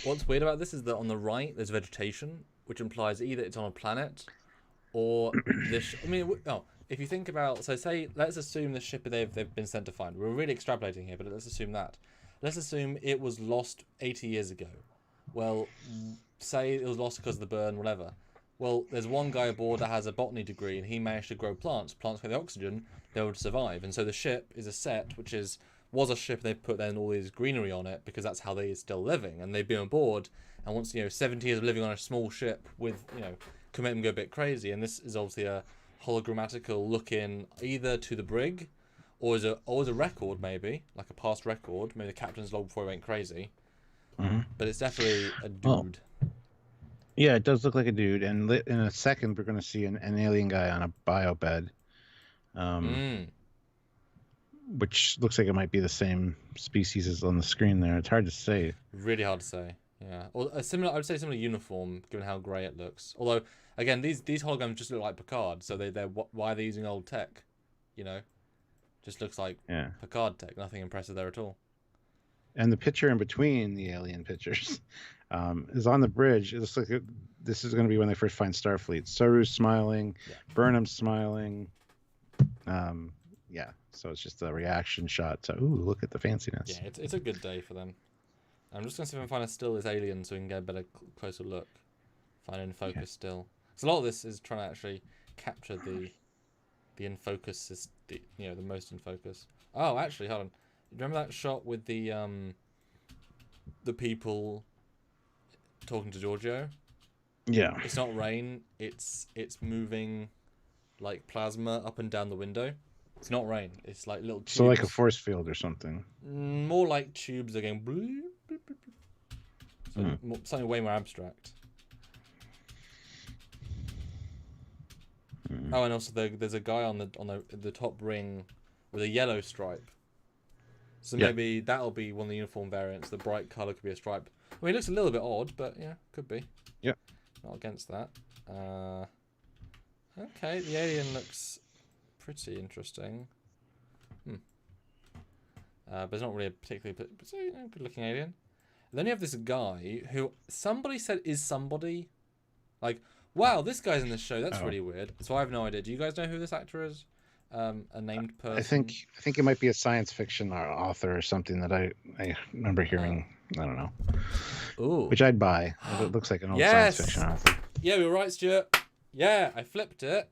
what's weird about this is that on the right there's vegetation, which implies either it's on a planet, or this. I mean, if you think about, so say, let's assume the ship they've been sent to find. We're really extrapolating here, but let's assume that. Let's assume it was lost 80 years ago. Well, say it was lost because of the burn, whatever. Well, there's one guy aboard that has a botany degree, and he managed to grow plants. Plants with the oxygen, they would survive. And so the ship is a set, which was a ship, they put then all this greenery on it, because that's how they're still living. And they've been on board, and once, 70 years of living on a small ship with, can make them go a bit crazy. And this is obviously a hologrammatical look in either to the brig, or as a record, maybe, like a past record, maybe the captain's log before he went crazy. Mm-hmm. But it's definitely a dude. Oh. Yeah, it does look like a dude, and in a second we're going to see an alien guy on a bio bed, which looks like it might be the same species as on the screen there. It's hard to say. Really hard to say, yeah. Or I would say similar uniform, given how grey it looks. Although, again, these holograms just look like Picard, so why are they using old tech? Just looks like Picard tech. Nothing impressive there at all. And the picture in between the alien pictures is on the bridge. It looks like this is going to be when they first find Starfleet. Saru's smiling, Burnham's smiling. So it's just a reaction shot to, ooh, look at the fanciness. Yeah, it's a good day for them. I'm just going to see if I can find a still this alien so we can get a better, closer look. Find in focus still. So a lot of this is trying to actually capture the in focus, the most in focus. Oh, actually, hold on. Remember that shot with the people talking to Giorgio? Yeah. It's not rain. It's moving like plasma up and down the window. It's not rain. It's like little tubes. So like a force field or something. More like tubes. They're going. Bloop, bloop, bloop. So something way more abstract. Oh, and also there's a guy on the top ring with a yellow stripe. So maybe that'll be one of the uniform variants. The bright color could be a stripe. I mean, it looks a little bit odd, but yeah, could be. Yep. Not against that. Okay, the alien looks pretty interesting. But it's not really a particularly good-looking alien. And then you have this guy who somebody said is somebody. Like, wow, this guy's in this show. That's really weird. So I have no idea. Do you guys know who this actor is? A named person? I think it might be a science fiction or author or something that I remember hearing. I don't know. Ooh. Which I'd buy. It looks like an old science fiction author. Yeah, you're right, Stuart. Yeah, I flipped it.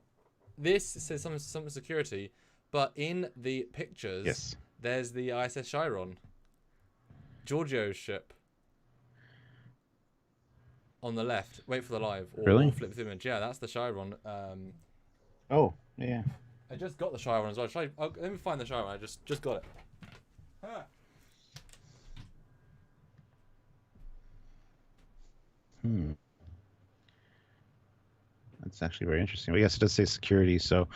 This says some security, but in the pictures, there's the ISS Chiron. Giorgio's ship. On the left. Wait for the live. Or flip the image. Yeah, that's the Chiron. Oh, yeah. I just got the Chiron as well. Let me find the Chiron. I just got it. Ah. That's actually very interesting. Well, yes, it does say security. So,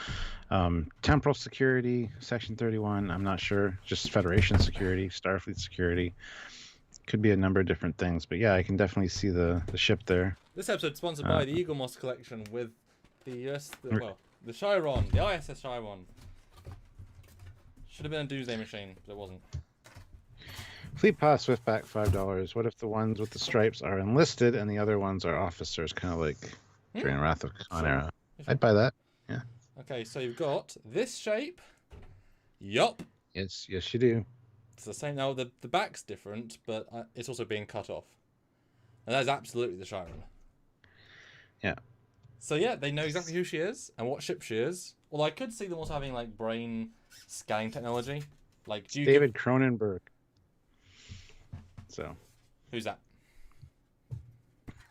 temporal security, Section 31. I'm not sure. Just Federation security, Starfleet security. Could be a number of different things, but yeah, I can definitely see the ship there. This episode is sponsored by the Eagle Moss collection with the the Chiron, the ISS Chiron. Should have been a Doomsday Machine, but it wasn't. Fleet Pass Swiftback $5. What if the ones with the stripes are enlisted and the other ones are officers, kind of like Drain Wrath of Khan era? I'd buy that. Yeah. Okay, so you've got this shape. Yup. Yes, you do. It's the same. Now the back's different, but it's also being cut off. And that is absolutely the Chiron. Yeah. So yeah, they know exactly who she is and what ship she is. Well, I could see them also having like brain scanning technology. Like David Cronenberg. So. Who's that?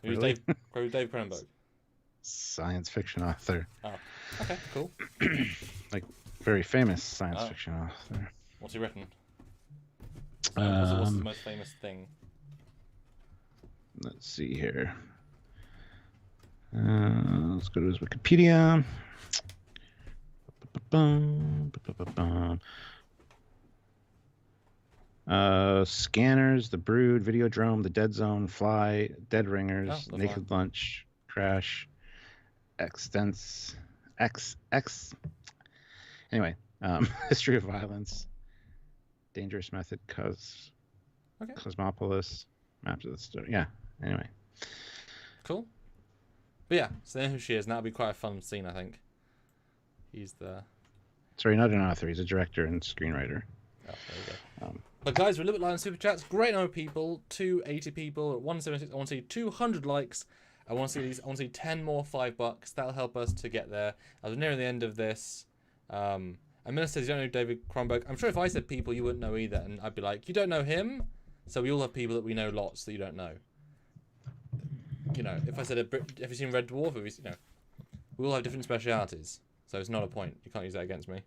Really? Who's Dave Cronenberg? Science fiction author. Oh, okay, cool. Like very famous science fiction author. What's he written? What's the most famous thing? Let's see here. Let's go to his Wikipedia. Scanners, The Brood, Videodrome, The Dead Zone, Fly, Dead Ringers, Naked Lunch, Crash, Extents, X. Anyway, History of Violence, Dangerous Method, Cosmopolis, Maps of the Story. Yeah, anyway. Cool. But yeah, so then who she is, and that'll be quite a fun scene, I think. He's the... Sorry, not an author. He's a director and screenwriter. Oh, there you go. But guys, we're a little bit light on Super Chats. Great number of people. 280 people. 176. I want to see 200 likes. I want to see 10 more $5. That'll help us to get there. I was nearing the end of this. And Minister says, you don't know David Cronenberg. I'm sure if I said people, you wouldn't know either. And I'd be like, you don't know him? So we all have people that we know lots that you don't know. You know, if I said, have you seen Red Dwarf? We all have different specialities. So it's not a point. You can't use that against me.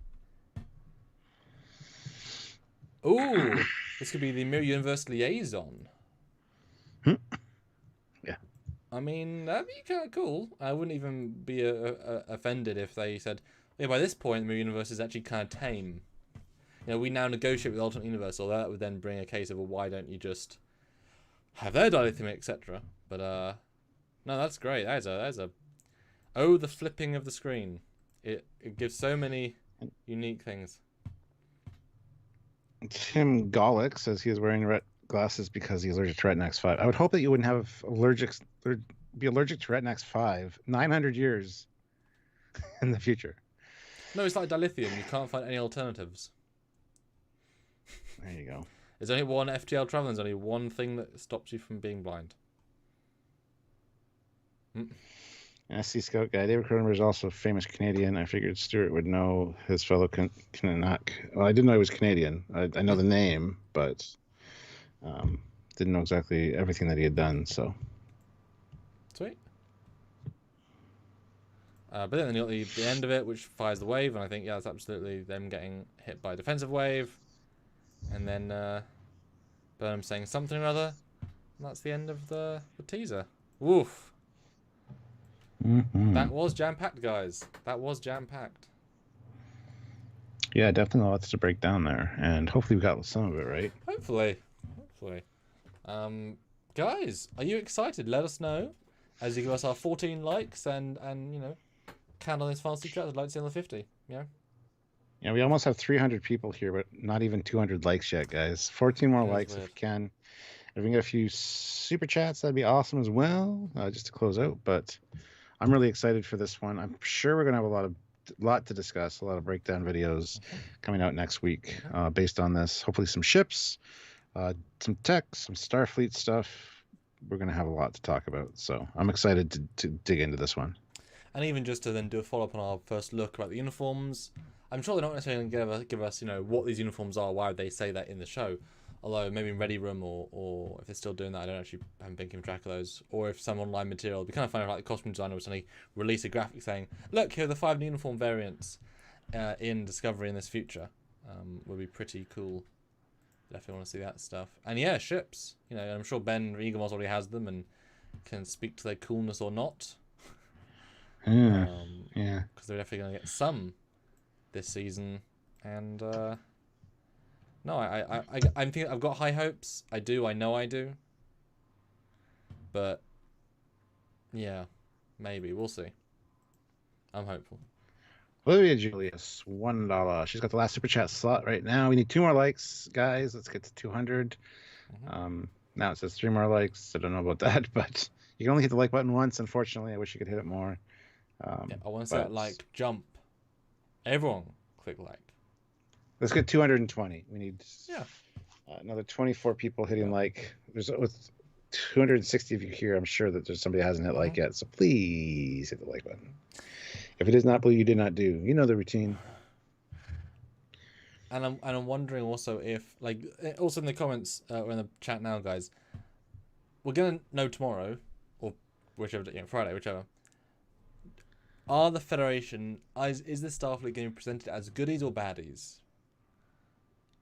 Ooh, this could be the Mirror Universe liaison. Yeah. I mean, that'd be kind of cool. I wouldn't even be offended if they said, yeah, by this point, the Mirror Universe is actually kind of tame. You know, we now negotiate with Alternate Universe, although that would then bring a case of, well, why don't you just have their dilithium, etc. But, no, that's great. That is a... Oh, the flipping of the screen. It gives so many unique things. Tim Golick says he is wearing red glasses because he's allergic to Retin X5. I would hope that you wouldn't be allergic to Retin X5 900 years in the future. No, it's like dilithium. You can't find any alternatives. There you go. There's only one FTL travel. There's only one thing that stops you from being blind. SC Scout guy. David Cronenberg is also a famous Canadian. I figured Stuart would know his fellow Canuck. Well, I didn't know he was Canadian. I know the name, but didn't know exactly everything that he had done. So sweet. But then you got the end of it, which fires the wave, and I think that's absolutely them getting hit by a defensive wave, and then Burnham saying something or other, and that's the end of the teaser. Woof. That was jam-packed, guys. That was jam-packed. Yeah, definitely lots to break down there, and hopefully we got some of it right. Hopefully. Guys, are you excited? Let us know as you give us our 14 likes and you know, count on this fast super chat. I'd like to see another 50. Yeah. Yeah, we almost have 300 people here, but not even 200 likes yet, guys. 14 more likes if we can. If we can get a few super chats, that'd be awesome as well, just to close out. But I'm really excited for this one. I'm sure we're gonna have a lot to discuss, a lot of breakdown videos coming out next week based on this. Hopefully some ships, some tech, some Starfleet stuff. We're gonna have a lot to talk about, so I'm excited to dig into this one. And even just to then do a follow-up on our first look about the uniforms, I'm sure they're not necessarily going to give us, you know, what these uniforms are, why would they say that in the show. Although maybe in Ready Room or if they're still doing that, I haven't been keeping track of those. Or if some online material, it'd be kind of funny if like the costume designer would suddenly release a graphic saying, look, here are the 5 uniform variants in Discovery in this future. Would be pretty cool. Definitely want to see that stuff. And yeah, ships. You know, I'm sure Ben Eaglemoss already has them and can speak to their coolness or not. Yeah. Because they're definitely going to get some this season. And no, I'm thinking I've got high hopes. I know I do. But yeah, maybe we'll see. I'm hopeful. Olivia Julius, $1. She's got the last super chat slot right now. We need 2 more likes, guys. Let's get to 200. Now it says 3 more likes. I don't know about that, but you can only hit the like button once. Unfortunately, I wish you could hit it more. Yeah, I want to say like jump. Everyone click like. Let's get 220. We need another 24 people hitting like. There's with 260 of you here. I'm sure that there's somebody who hasn't hit like yet. So please hit the like button. If it is not blue, you did not do. You know the routine. And I'm wondering also if like also in the comments or in the chat now, guys. We're gonna know tomorrow or whichever Friday, whichever. Are the Federation is the Starfleet going to be presented as goodies or baddies?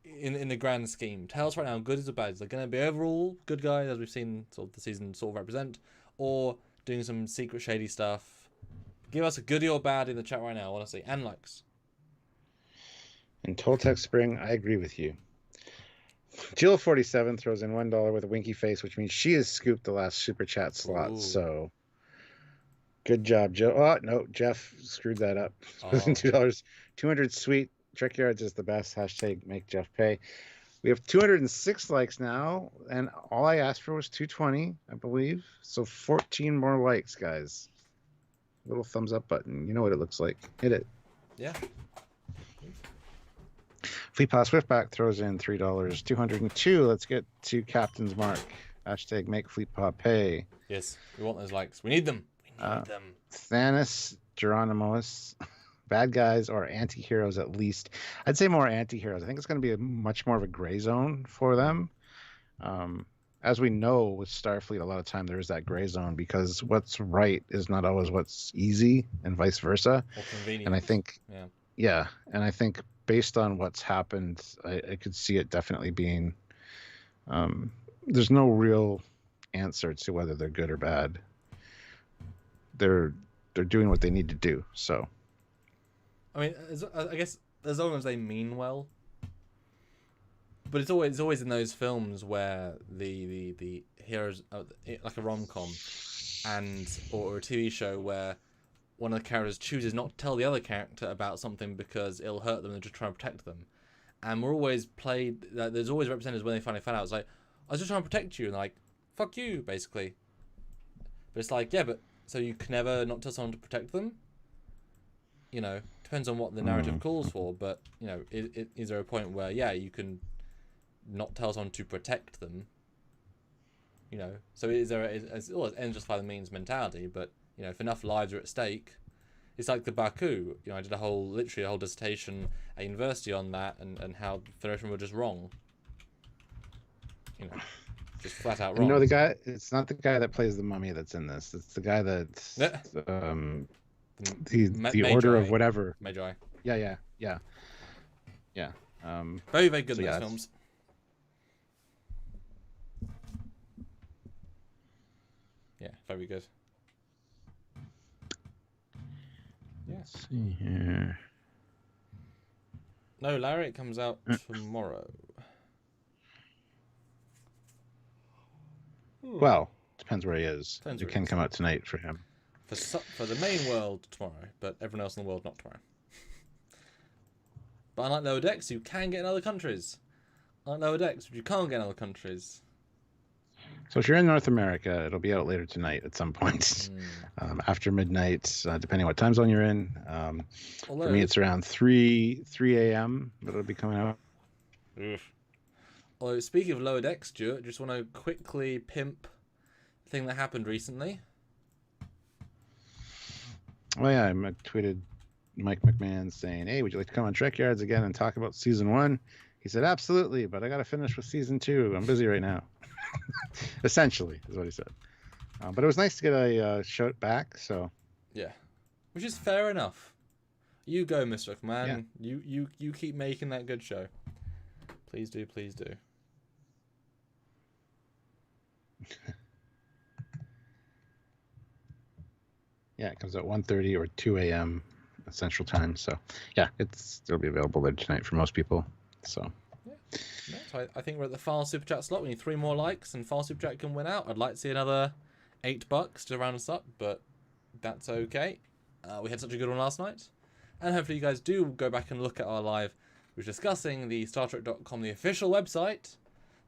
In the grand scheme, tell us right now, goodies or baddies. They're going to be overall good guys, as we've seen sort of the season sort of represent, or doing some secret shady stuff. Give us a goodie or baddie in the chat right now. I want to see and likes. In Toltec Spring, I agree with you. Jill 47 throws in $1 with a winky face, which means she has scooped the last super chat slot. Ooh. So good job, Jill. Oh no, Jeff screwed that up. $2. 200 sweet. Trekyards is the best. Hashtag make Jeff pay. We have 206 likes now, and all I asked for was 220, I believe. So 14 more likes, guys. Little thumbs up button. You know what it looks like. Hit it. Yeah. Fleetpaw Swiftback throws in $3. 202. Let's get to Captain's Mark. Hashtag make Fleetpaw pay. Yes, we want those likes. We need them. We need them. Thanos, Geronimos. Bad guys or anti-heroes at least. I'd say more anti-heroes. I think it's going to be much more of a gray zone for them. As we know with Starfleet, a lot of time there is that gray zone because what's right is not always what's easy and vice versa. Or convenient. And I think, and I think based on what's happened, I could see it definitely being, there's no real answer to whether they're good or bad. They're doing what they need to do, so. I mean, I guess as long as they mean well, but it's always in those films where the heroes like a rom-com or a TV show where one of the characters chooses not to tell the other character about something because it'll hurt them and just try and protect them, and we're always played. There's always representatives when they finally find out. It's like, I was just trying to protect you, and they're like, fuck you, basically. But it's like, yeah, but so you can never not tell someone to protect them. You know, depends on what the narrative calls for, but, you know, is there a point where, you can not tell someone to protect them? You know, so it ends just by the means mentality, but, you know, if enough lives are at stake, it's like the Baku. You know, I did literally a whole dissertation at university on that and how the Federation were just wrong. You know, just flat out wrong. You know, the guy, it's not the guy that plays the mummy that's in this. It's the guy that's, the order of whatever. Magi. Yeah. Very, very good in those films. Yeah, very good. Let's see here. No, Larry, it comes out tomorrow. Well, depends where he is. Depends It where he can is. come out tonight for him. For the main world tomorrow, but everyone else in the world not tomorrow. But unlike Lower Decks, you can get in other countries. Unlike Lower Decks, you can't get in other countries. So if you're in North America, it'll be out later tonight at some point, after midnight, depending what time zone you're in. For me, it's around 3 a.m. but it'll be coming out. Although, speaking of Lower Decks, Stuart, just want to quickly pimp a thing that happened recently. Oh yeah, I tweeted Mike McMahon saying, "Hey, would you like to come on Trekyards again and talk about season 1?" He said, "Absolutely, but I got to finish with season 2. I'm busy right now." Essentially, is what he said. But it was nice to get a shout back. So yeah, which is fair enough. You go, Mr. McMahon. Yeah. You keep making that good show. Please do, please do. Yeah, it comes out 1:30 or 2 a.m. Central Time. So yeah, it'll be available later tonight for most people. So. Yeah, so I think we're at the File Super Chat slot. We need 3 more likes and File Super Chat can win out. I'd like to see another $8 to round us up, but that's okay. We had such a good one last night. And hopefully you guys do go back and look at our live. We were discussing the StarTrek.com, the official website,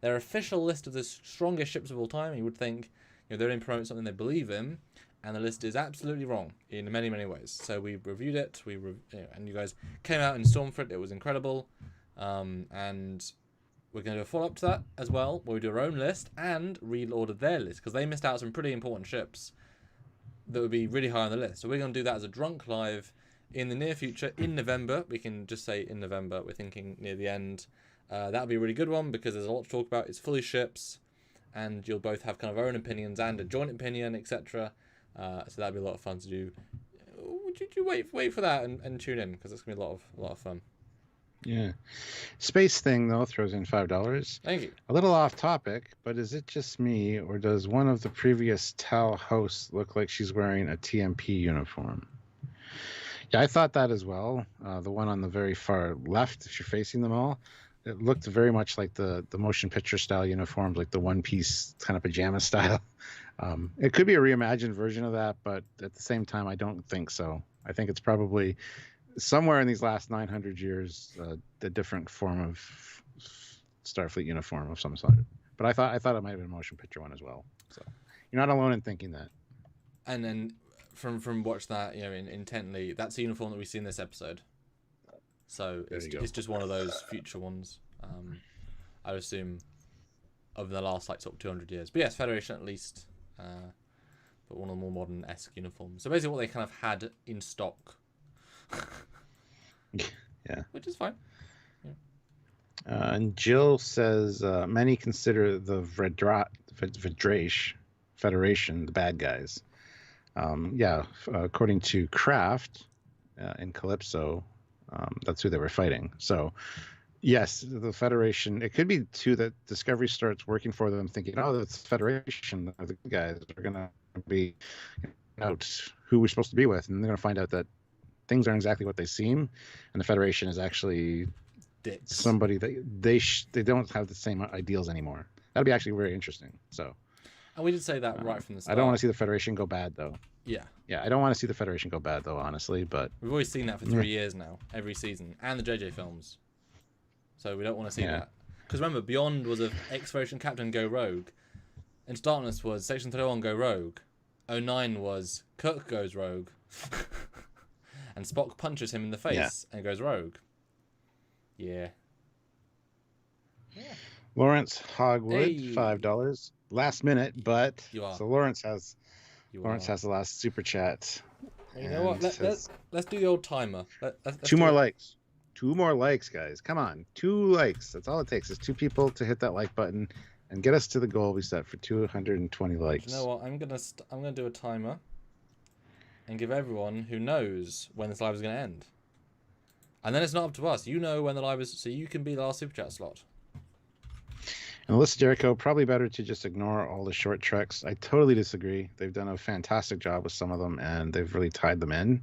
their official list of the strongest ships of all time. You would think they're in promoting something they believe in, and the list is absolutely wrong in many, many ways. So we reviewed it, and you guys came out and stormed for it. It was incredible. And we're going to do a follow-up to that as well, where we do our own list and reorder their list, because they missed out some pretty important ships that would be really high on the list. So we're going to do that as a drunk live in the near future, in November. We can just say in November. We're thinking near the end. That would be a really good one, because there's a lot to talk about. It's fully ships, and you'll both have kind of our own opinions and a joint opinion, etc. So that'd be a lot of fun to do. Would you wait for that and tune in, because it's going to be a lot of fun. Yeah. Space Thing, though, throws in $5. Thank you. A little off topic, but is it just me, or does one of the previous Tal hosts look like she's wearing a TMP uniform? Yeah, I thought that as well. The one on the very far left, if you're facing them all, it looked very much like the motion picture style uniforms, like the one-piece kind of pajama style. It could be a reimagined version of that, but at the same time, I don't think so. I think it's probably somewhere in these last 900 years, a different form of Starfleet uniform of some sort. But I thought it might have been a motion picture one as well. So you're not alone in thinking that. And then from watch that, intently, that's the uniform that we see in this episode. So it's just one of those future ones. I would assume over the last sort of 200 years. But yes, Federation at least. But one of the more modern-esque uniforms. So basically what they kind of had in stock. Yeah, which is fine. Yeah. And Jill says many consider the Vidrash Federation the bad guys. According to Kraft in Calypso, that's who they were fighting. So yes, the Federation, it could be too that Discovery starts working for them, thinking, oh, that's the Federation, the good guys are going to be out who we're supposed to be with, and they're going to find out that things aren't exactly what they seem, and the Federation is actually dicks. Somebody that they don't have the same ideals anymore. That'd be actually very interesting. So, and we did say that right from the start. I don't want to see the Federation go bad, though. Yeah, I don't want to see the Federation go bad, though, honestly. But we've always seen that for 3 years now, every season, and the JJ films. So we don't want to see that. Because remember, Beyond was a Exploration Captain go rogue, and Darkness was Section 301 go rogue. 09 was Kirk goes rogue. And Spock punches him in the face and goes rogue. Yeah. Lawrence Hogwood, $5. Last minute, but so Lawrence has the last super chat. You know what? Let's do the old timer. Let's 2 more likes. 2 more likes, guys. Come on, 2 likes. That's all it takes. Is 2 people to hit that like button and get us to the goal we set for 220 likes. You know what? I'm gonna do a timer. And give everyone who knows when this live is going to end. And then it's not up to us. You know when the live is, so you can be the last super chat slot. And Alyssa Jericho, probably better to just ignore all the short treks. I totally disagree. They've done a fantastic job with some of them, and they've really tied them in.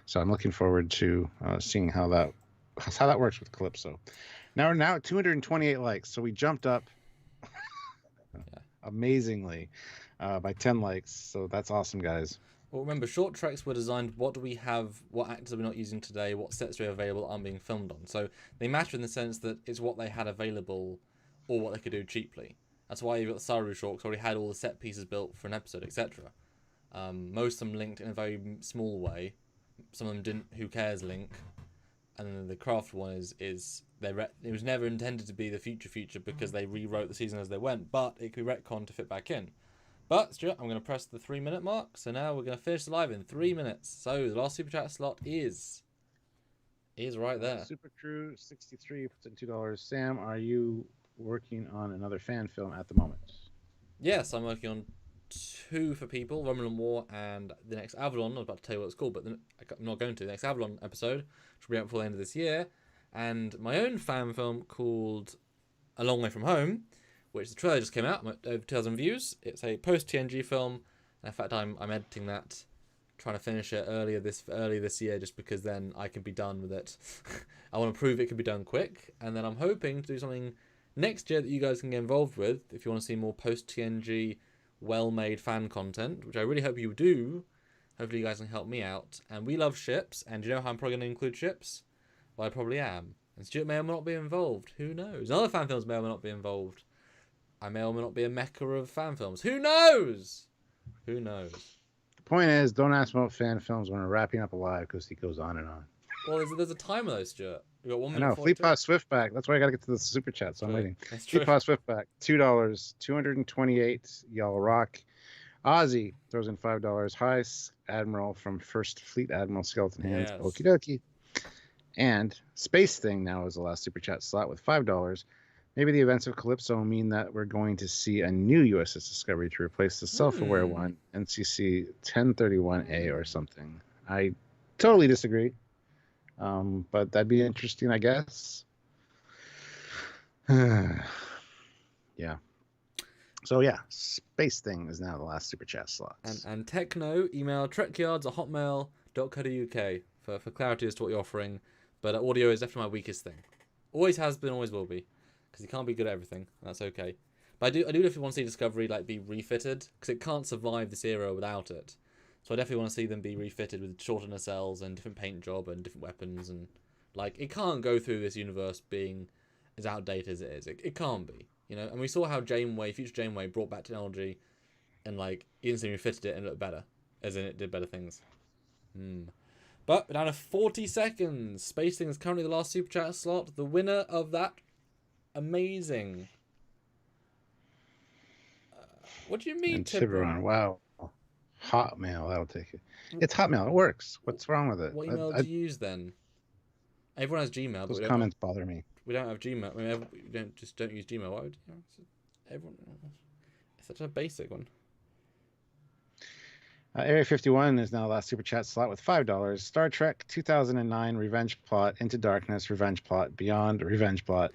So I'm looking forward to seeing how that works with Calypso. Now we're at 228 likes, so we jumped up amazingly by 10 likes. So that's awesome, guys. Well, remember, short treks were designed, what do we have, what actors are we not using today, what sets do we have available aren't being filmed on. So they matter in the sense that it's what they had available or what they could do cheaply. That's why you've got the Saru short, because already had all the set pieces built for an episode, etc. Most of them linked in a very small way. Some of them didn't, who cares, link. And then the craft one is it was never intended to be the future because they rewrote the season as they went, but it could be retconned to fit back in. But, Stuart, I'm going to press the 3-minute mark, so now we're going to finish the live in 3 minutes. So, the last Super Chat slot is right there. Super Crew 63 puts in $2. Sam, are you working on another fan film at the moment? Yes, I'm working on 2 for people, Romulan War and the next Avalon. I was about to tell you what it's called, but I'm not going to. The next Avalon episode, which will be out before the end of this year. And my own fan film called A Long Way From Home, which the trailer just came out, over 2,000 views. It's a post-TNG film. In fact, I'm editing that, trying to finish it earlier this year, just because then I can be done with it. I want to prove it can be done quick, and then I'm hoping to do something next year that you guys can get involved with if you want to see more post-TNG, well-made fan content, which I really hope you do. Hopefully you guys can help me out. And we love ships, and do you know how I'm probably going to include ships? Well, I probably am. And Stuart may or may not be involved. Who knows? And other fan films may or may not be involved. I may or may not be a mecca of fan films. Who knows? Who knows? The point is, don't ask about fan films when we're wrapping up a live because he goes on and on. Well, there's a timer though, Stuart. We got 1 minute. I know. Fleetpaw Swiftback. That's why I got to get to the super chat, so I'm waiting. That's true. Fleetpaw Swiftback, $2, 228. Y'all rock. Ozzy throws in $5. Hi, Admiral from First Fleet Admiral Skeleton Hands. Yes. Okie dokie. And Space Thing now is the last super chat slot with $5. Maybe the events of Calypso mean that we're going to see a new USS Discovery to replace the self-aware one, NCC 1031A or something. I totally disagree, but that'd be interesting, I guess. Yeah. So yeah, Space Thing is now the last super chat slot. And Techno, email trekyards@hotmail.co.uk for clarity as to what you're offering. But audio is definitely my weakest thing. Always has been, always will be. Because you can't be good at everything. That's okay. But I do definitely want to see Discovery be refitted, because it can't survive this era without it. So I definitely want to see them be refitted with shorter nacelles and different paint job and different weapons, and it can't go through this universe being as outdated as it is. It can't be, And we saw how future Janeway brought back technology, and instantly refitted it and it looked better, as in it did better things. But we're down to 40 seconds. Space Thing is currently the last super chat slot. The winner of that. Amazing. What do you mean, Tiburon? Wow. Hotmail, that'll take it. It's Hotmail. It works. What's wrong with it? What email do you use then? Everyone has Gmail. Those comments bother me. We don't have Gmail. We don't use Gmail. Why would everyone? It's such a basic one. Area 51 is now the last super chat slot with $5. Star Trek 2009 Revenge Plot, Into Darkness, Revenge Plot, Beyond, Revenge Plot.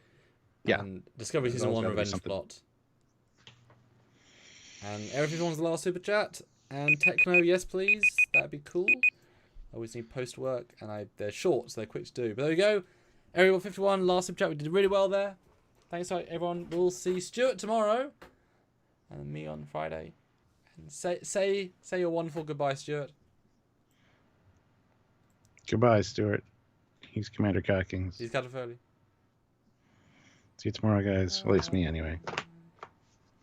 Yeah. And Discovery Season 1 Revenge Plot. And Area 51's the last super chat. And Techno, yes please. That'd be cool. I always need post work, and they're short, so they're quick to do. But there we go. Area 51, last super chat. We did really well there. Thanks, everyone. We'll see Stuart tomorrow, and me on Friday. And say your wonderful goodbye, Stuart. Goodbye, Stuart. He's Commander Cockings. He's Captain Foley. See you tomorrow, guys. At least me, anyway.